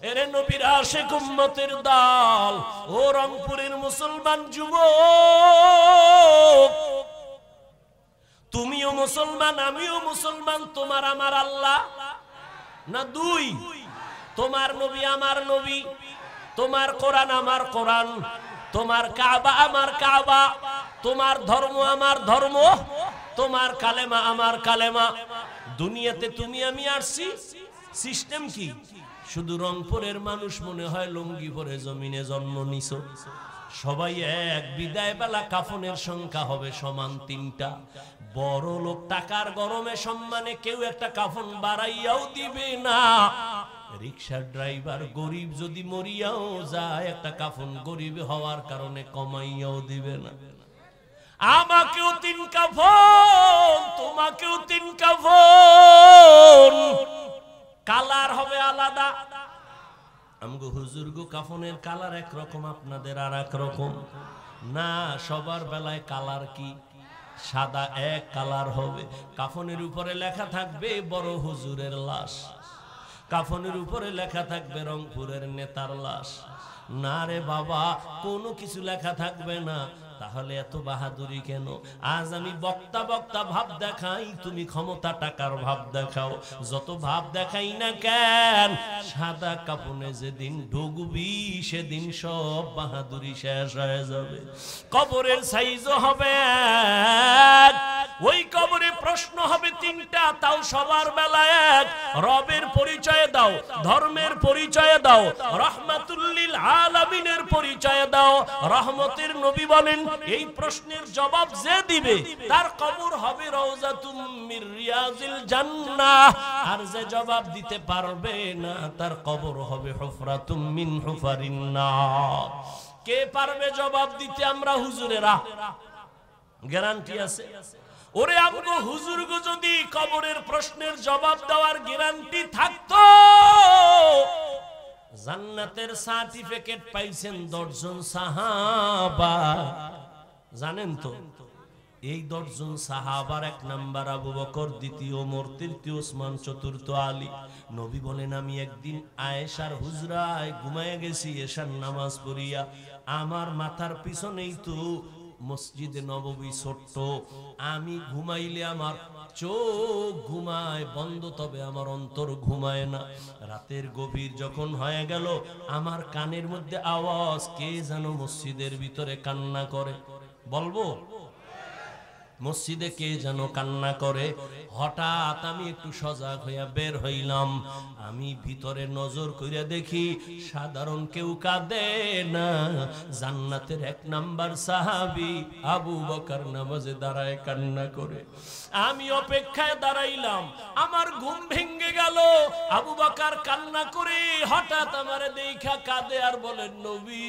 এরে নবীর আশিক উম্মতের দল, ও রংপুরের মুসলমান যুবক, তুমিও মুসলমান, আমিও মুসলমান। তোমার আমার আল্লাহ না দুই? তোমার নবী আমার নবী, তোমার কোরআন আমার কোরআন, তোমার কাবা আমার কাবা, তোমার ধর্ম আমার ধর্ম, তোমার কালেমা আমার কালেমা। দুনিয়াতে তুমি আমি আসছি, সিস্টেম কি? শুধু রংপুরের মানুষ মনে হয় লুঙ্গি পরে জমিনে জন্ম নিছো। সবাই এক, বিদায় বেলা কাফনের সংখ্যা হবে সমান 3টা। বড় লোক টাকার গরমে সম্মানে কেউ একটা কাফন বাড়াইয়াও দিবে না। রিকশার ড্রাইভার গরিব যদি মরিয়াও যায়, একটা কাফন গরিব হওয়ার কারণে কমাইয়াও দিবে না। আমাকেও 3 কাফন, তোমাকেও 3 কাফন, কালার হবে আলাদা। আমগো হুজুর গো কাফনের কালার একরকম, আপনাদের আর এক রকম না। সবার বেলায় কালার কি? সাদা এক কালার হবে। কাফনের উপরে লেখা থাকবে বড় হুজুরের লাশ, কাফনের উপরে লেখা থাকবে রংপুরের নেতার লাশ। না রে বাবা, কোনো কিছু লেখা থাকবে না। তাহলে এত বাহাদুরি কেন? আজ আমি বক্তা বক্তা ভাব দেখাই, তুমি ক্ষমতা টাকার ভাব দেখাও। যত ভাব দেখাই না কেন, সাদা কাপনে যেদিন ঢুকবি সেদিন সব বাহাদুরি শেষ হয়ে যাবে। কবরের সাইজও হবে এক, ওই কবরে প্রশ্ন হবে তিনটা, তাও সবার বেলায় এক। রবের পরিচয় দাও, ধর্মের পরিচয় দাও, রাহমাতুল লিল আলামিনের পরিচয় দাও। রহমতের নবী বলেন, এই প্রশ্নের জবাব যে দিবে তার কবর হবে রওজাতুম মির রিয়াজিল জান্নাহ, আর যে জবাব দিতে পারবে না তার কবর হবে হুফরাতুম মিন হুফারিন নার। কে পারবে জবাব দিতে? আমরা হুজুরেরা। গ্যারান্টি আছে? ওরে আমগো হুজুরগো যদি কবরের প্রশ্নের জবাব দেওয়ার গ্যারান্টি থাকতো, জান্নাতের সার্টিফিকেট পাইছেন 10 জন সাহাবা। জানেন তো এই 10 জন সাহাবার 1 নাম্বার আবু বকর, 2 ওমর, 3 ওসমান, 4 আলী। নবী বলেন, আমি একদিন আয়েশার হুজরায় ঘুমায় গেছি এশার নামাজ পড়িয়া। আমার মাথার পিছনেই তো মসজিদে নববী ছোট্ট। আমি ঘুমাইলে আমার চোখ ঘুমায় বন্ধ, তবে আমার অন্তর ঘুমায় না। রাতের গভীর যখন হয়ে গেল, আমার কানের মধ্যে আওয়াজ, কে যেন মসজিদের ভিতরে কান্না করে। বলবো? মসজিদে কে যেন কান্না করে। হঠাৎ আমি একটু সজাগ হইয়া বের হইলাম। আমি ভিতরে নজর কইরা দেখি সাধারণ কেউ কাঁদে না, জান্নাতের 1 নাম্বার সাহাবী আবু বকর নামাজে দাঁড়ায় কান্না করে। আমি অপেক্ষায় দাঁড়াইলাম, আমার ঘুম ভেঙে গেল। আবু বকর কান্না করে হঠাৎ আমারে দেখা কাঁদে আর বলেন, নবী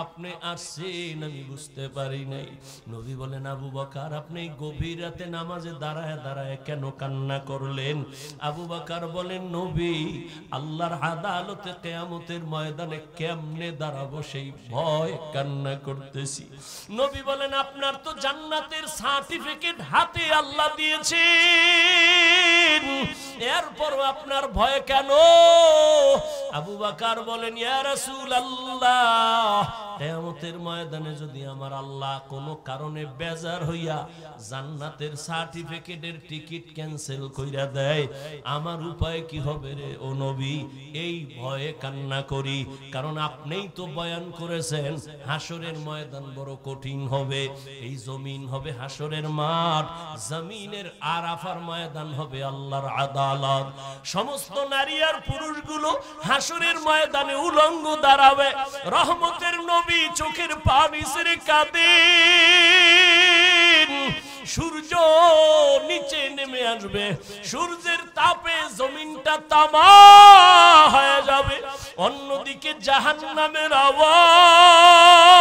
আপনি আসছেন, আমি বুঝতে পারি নাই। নবী বলেন, আবু বকর আপনি গভীর রাতে নামাজে দাঁড়ায় দাঁড়ায় কেন কান্না করলেন? আবু বকর বলেন, নবী আল্লাহর আদালতে কিয়ামতের ময়দানে কেমনে দাঁড়াবো সেই ভয় কান্না করতেছি। নবী বলেন, আপনার তো জান্নাতের সার্টিফিকেট হাতে আল্লাহ দিয়েছেন, এরপর আপনার ভয় কেন? আবু বকর বলেন, ইয়া রাসূলুল্লাহ, কিয়ামতের ময়দানে যদি আমার আল্লাহ কোনো কারণে বেজার হইয়া জান্নাতের সার্টিফিকেটের টিকিট ক্যান্সেল কইরা দেয়, আমার উপায় কি হবে রে ও নবী? এই ভয়ে কান্না করি, কারণ আপনিই তো বয়ান করেছেন হাসরের ময়দান বড় কঠিন হবে। এই জমিন হবে হাসরের মাঠ, জমিনের আরাফার ময়দান হবে আল্লাহর আদালত। সমস্ত নারী আর পুরুষগুলো হাসরের ময়দানে উলঙ্গ দাঁড়াবে। রহমতের নবী চোখের পানি ছেড়ে কাঁদেন। সূর্য নিচে নেমে আসবে, সূর্যের তাপে জমিনটা তামা হয়ে যাবে। অন্যদিকে জাহান্নামের আওয়াজ,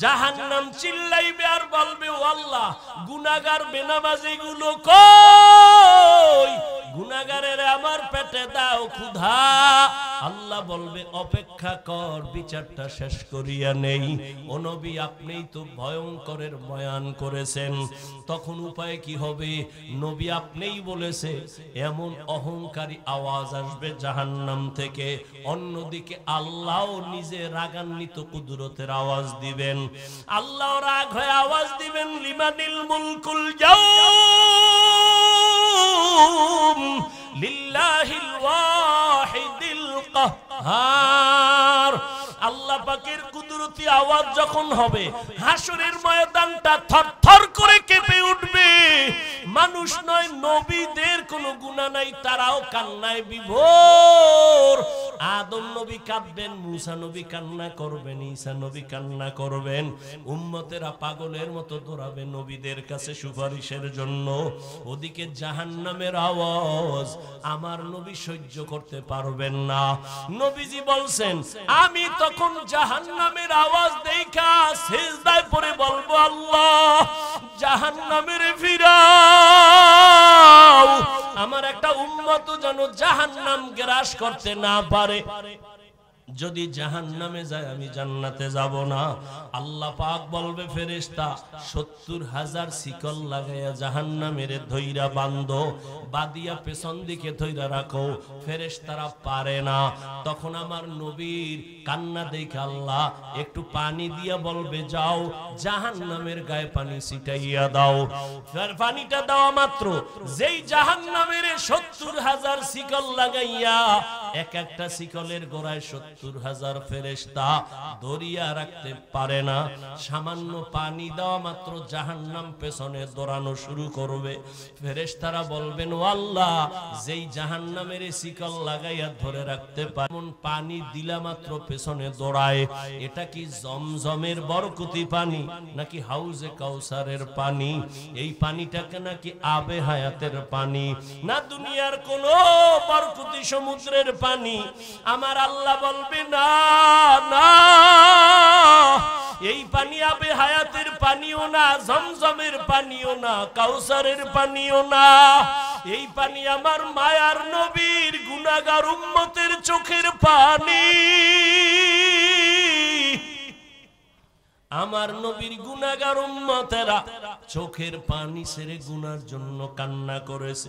জাহান্নাম চিল্লাইবে আর বলবে, ও আল্লাহ গুনাহগার বেনামাজি গুলো কই? গুনাহগারের আমার পেটে দাও ক্ষুধা। আল্লাহ বলবে, অপেক্ষা কর, বিচারটা শেষ করিয়া নেই। ও নবী আপনিই তো ভয়ঙ্করের বয়ান করেছেন, তখন উপায় কি হবে? নবী আপনিই বলেছে এমন অহংকারী আওয়াজ আসবে জাহান্নাম থেকে। অন্যদিকে আল্লাহ নিজে রাগান্বিত কুদরতের আওয়াজ দিবেন। আল্লাহ রাগ হয়ে আওয়াজ দিবেন, লিমানিল মুলকুল ইয়াউম লিল্লাহিল ওয়াহিদিল কাহ্হার। আল্লাহ পাকের কুদরতি আওয়াজ যখন হবে, হাসরের ময়দানটা থরথর করে কেঁপে উঠবে। মানুষ নয়, নবীদের কোনো গুনাহ নাই, তারাও কান্নায় বিভোর। আদম নবী কাঁদবেন, মুসা নবী কান্না করবেন, ঈসা নবী কান্না করবেন। উম্মতেরা পাগলের মতো দৌড়াবে নবীদের কাছে সুপারিশের জন্য। ওদিকে জাহান্নামের আওয়াজ আমার নবী সহ্য করতে পারবেন না। নবীজি বলছেন, আমি তখন জাহান্নামের আওয়াজ দেখা সিজদায় পড়ে বলবো, আল্লাহ জাহান্নামের ফিরাও, আমার একটা উম্মত যেন জাহান্নাম গ্রাস করতে না পারে। যদি জাহান্নামে যায় আমি জান্নাতে যাব না। আল্লাহ পাক বলবে ফেরেশতা ৭০,০০০ শিকল লাগাইয়া জাহান্নামের ধইরা বাঁধো, বাঁধিয়া পেছন দিকে ধইরা রাখো। ফেরেশতারা পারে না। তখন আমার নবীর কান্না দেখে আল্লাহ একটু পানি দিয়া বলবে যাও জাহান্নামের গায়ে পানি ছিটাইয়া দাও। পানিটা দেওয়া মাত্র যেই জাহান্নামের ৭০,০০০ শিকল লাগাইয়া এক একটা শিকলের গোড়ায় ৭০,০০০ ফেরেশতা ধরিয়া রাখতে পারে না। সামান্য পানি দেওয়া মাত্র জাহান্নাম পেছনে দৌড়ানো শুরু করবে। ফেরেশতারা বলবেন ও আল্লাহ, যেই জাহান্নামের শিকল লাগাইয়া ধরে রাখতে পারে এমন পানি দিলা মাত্র পেছনে দৌড়ায়, এটা কি জমজমের বরকতি পানি নাকি হাউজে কাউসারের পানি? এই পানিটাকে নাকি আবে হায়াতের পানি, না দুনিয়ার কোন বরকতি সমুদ্রের পানি? আমার আল্লাহ বলবে না না, এই পানি আবে হায়াতের পানিও না, জমজমের পানিও না, কাউসারের পানিও না। এই পানি আমার মায়ার নবীর গুনাহগার উম্মতের চোখের পানি। আমার নবীর গুনাহগার উম্মতেরা চোখের পানি ছেড়ে গুনার জন্য কান্না করেছে।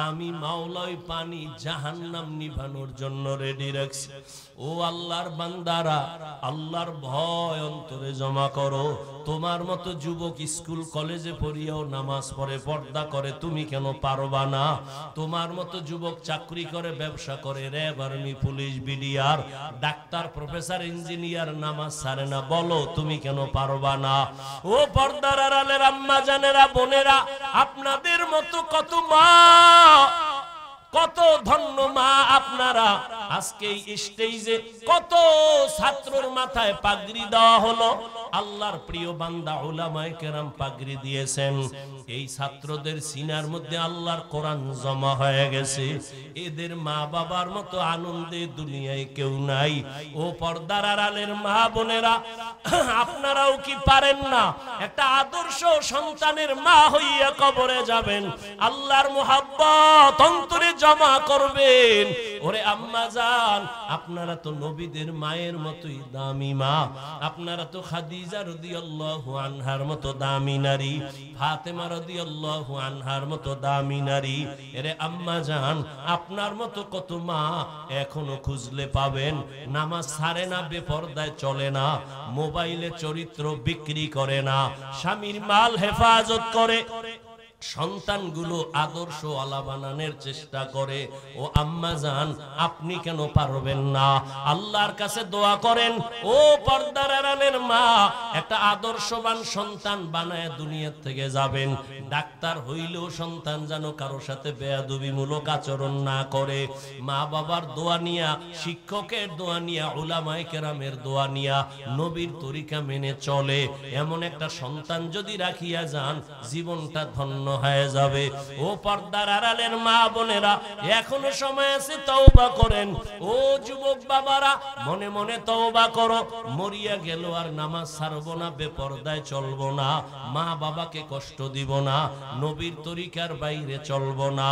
আমি মাওলা ওই পানি জাহান্নাম নিভানোর জন্য রেডি রাখছি। ও আল্লাহর বান্দারা, আল্লাহর ভয় অন্তরে জমা করো। তোমার মতো যুবক স্কুল কলেজে পড়িয়াও নামাজ পড়ে পর্দা করে, তুমি কেন পারবা না? তোমার মতো যুবক চাকরি করে, ব্যবসা করে, RAB, army, police, BDR, doctor, professor, engineer, নামাজ ছাড়ে না, বলো তুমি কেন পারবা না? ও পর্দার আড়ালের আম্মা জানেরা, বোনেরা, আপনাদের মতো কত মা, কত ধন্য মা আপনারা। আজকে এই স্টেজে কত ছাত্রর মাথায় পাগড়ি দেওয়া হলো। আল্লাহর প্রিয় বান্দা উলামায়ে কেরাম পাগড়ি দিয়েছেন। এই ছাত্রদের সিনার মধ্যে আল্লাহর কোরআন জমা হয়ে গেছে। এদের মা বাবার মতো আনন্দে দুনিয়ায় কেউ নাই। ও পর্দার আড়ালের মা বোনেরা, আপনারাও কি পারেন না একটা আদর্শ সন্তানের মা হইয়া কবরে যাবেন, আল্লাহর মুহাব্বত অন্তরে জমা করবেন? ওরে আম্মা জান, আপনারা তো নবীদের মায়ের মতোই দামি মা। আপনারা তো খাদিজা রাদিয়াল্লাহু আনহার মতো দামি নারী, ফাতেমা রাদিয়াল্লাহু আনহার মতো দামি নারী। এরে আম্মা জান, আপনার মতো কত মা এখনো খুঁজলে পাবেন। নামাজ ছাড়ে না, বেপরদায় চলে না, মোবাইলে চরিত্র বিক্রি করে না, স্বামীর মাল হেফাজত করে, সন্তানগুলো আদর্শ আলা বানানোর চেষ্টা করে। ও আম্মা জান, আপনি কেন পারবেন না? আল্লাহর কাছে দোয়া করেন। ও পর্দার আড়ালের মা, একটা আদর্শবান সন্তান বানায় দুনিয়া থেকে যাবেন। ডাক্তার হইলেও সন্তান যেন কারোর সাথে বেয়াদবিমূলক আচরণ না করে। মা বাবার দোয়া নিয়া, শিক্ষকের দোয়া নিয়া, উলামায়ে কেরামের দোয়া নিয়া, নবীর তরিকা মেনে চলে এমন একটা সন্তান যদি রাখিয়া যান, জীবনটা ধন্য হয়ে যাবে। ও পর্দার আড়ালের মা বোনেরা, এখনো সময় আছে, তওবা করেন। ও যুবক বাবারা, মনে মনে তওবা করো। মরিয়া গেল আর নামাজ ছাড়বো না, বেপরদায় চলবো না, মা বাবাকে কষ্ট দিব না, নবীর তরিকার বাইরে চলবো না,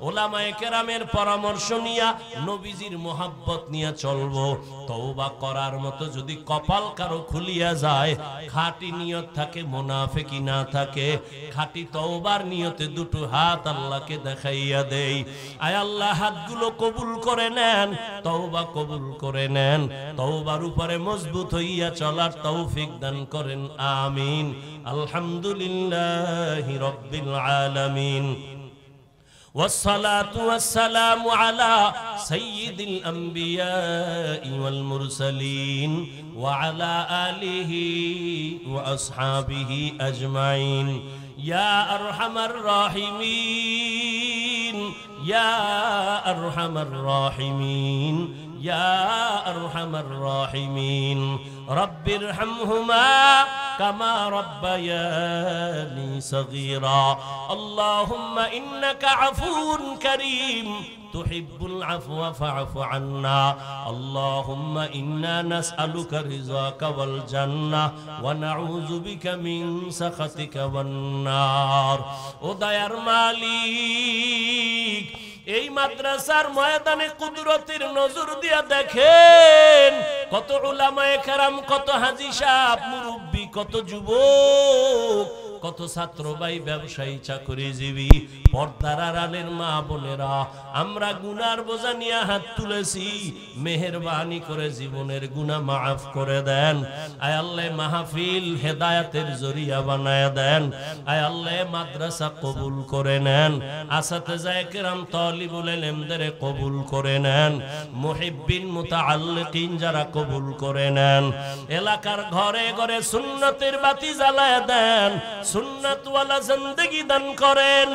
উলামায়ে কেরামের পরামর্শ নিয়া, নবীজির মোহাব্বত নিয়ে চলবো। তওবা করার মতো যদি কপাল কারো খুলিয়া যায়, খাঁটি নিয়ত থাকে, মুনাফিকি না থাকে, খাঁটি তওবার নিয়তে দুটো হাত আল্লাহকে দেখাইয়া দেই। আয় আল্লাহ, হাতগুলো কবুল করে নেন, তওবা কবুল করে নেন, তওবার উপরে মজবুত হইয়া চলার তৌফিক দান করেন, আমিন। আলহামদুলিল্লাহি রাব্বিল আলামিন। والصلاة والسلام على سيد الأنبياء والمرسلين وعلى آله وأصحابه أجمعين يا أرحم الراحمين يا أرحم الراحمين يا أرحم الراحمين رب ارحمهما كما ربياني صغيرا اللهم إنك عفو كريم تحب العفو فاعف عنا اللهم إنا نسألك رضاك والجنة ونعوذ بك من سخطك والنار ও দয়ার মালিক এই মাদ্রাসার ময়দানে কুদরতের নজর দিয়া দেখেন কত উলামায়ে কেরাম, কত হাজী সাহেব, মুরব্বী, কত যুবক, কত ছাত্র ভাই, ব্যবসায়ী, চাকরিজীবী, পর্দার আড়ালের মা বোনেরা, আমরা গুনার বোঝা নিয়ে হাত তুলেছি। মেহেরবানি করে জীবনের গুনাহ মাফ করে দেন। আয় আল্লাহ মাহফিল হেদায়েতের জরিয়া বানায় দেন। আয় আল্লাহ মাদ্রাসা কবুল করে নেন। আসাতিজা কেরাম, তালিবুল ইলমদের কবুল করে নেন। মুহিব্বিন মুতাআল্লিকিন যারা কবুল করে নেন। এলাকার ঘরে ঘরে সুন্নতের বাতি জ্বালায় দেন। সুন্নাত ওয়ালা জিন্দেগি দান করেন।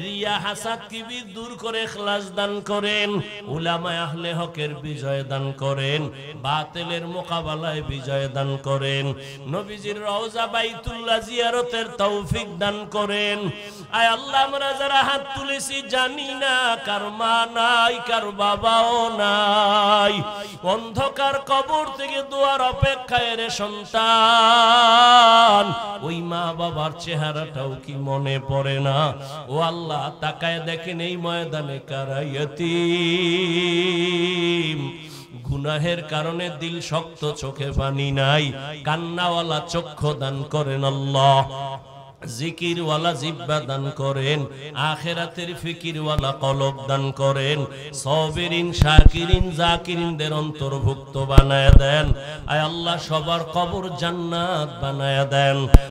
রিয়া হাসাদ কিবির দূর করে ইখলাস দান করেন। উলামা আহলে হকের বিজয় দান করেন। বাতিলের মোকাবেলায় বিজয় দান করেন। নবীজির রওজা বাইতুল্লাহ জিয়ারতের তৌফিক দান করেন। আয় আল্লাহ, আমরা যারা হাত তুলেছি জানি না কার মা নাই, কার বাবাও নাই। অন্ধকার কবর থেকে দোয়ার অপেক্ষায় রে সন্তান, ওই মা বাবার চেহারাটাও কি মনে পড়ে না? ও আল্লাহ, তাকায় দেখেন এই ময়দানে কারা ইয়তীম। গুনাহের কারণে দিল শক্ত, চোখে পানি নাই, কান্নাওয়ালা চক্ষু দান করেন আল্লাহ। জিকির ওয়ালা জিব্বা দান করেন। আখিরাতের ফিকির ওয়ালা কলব দান করেন। সাবিরিন, শাকিরিন, জাকিরিনদের অন্তর্ভুক্ত বানায় দেন। আয় আল্লাহ, সবার কবর জান্নাত বানায় দেন।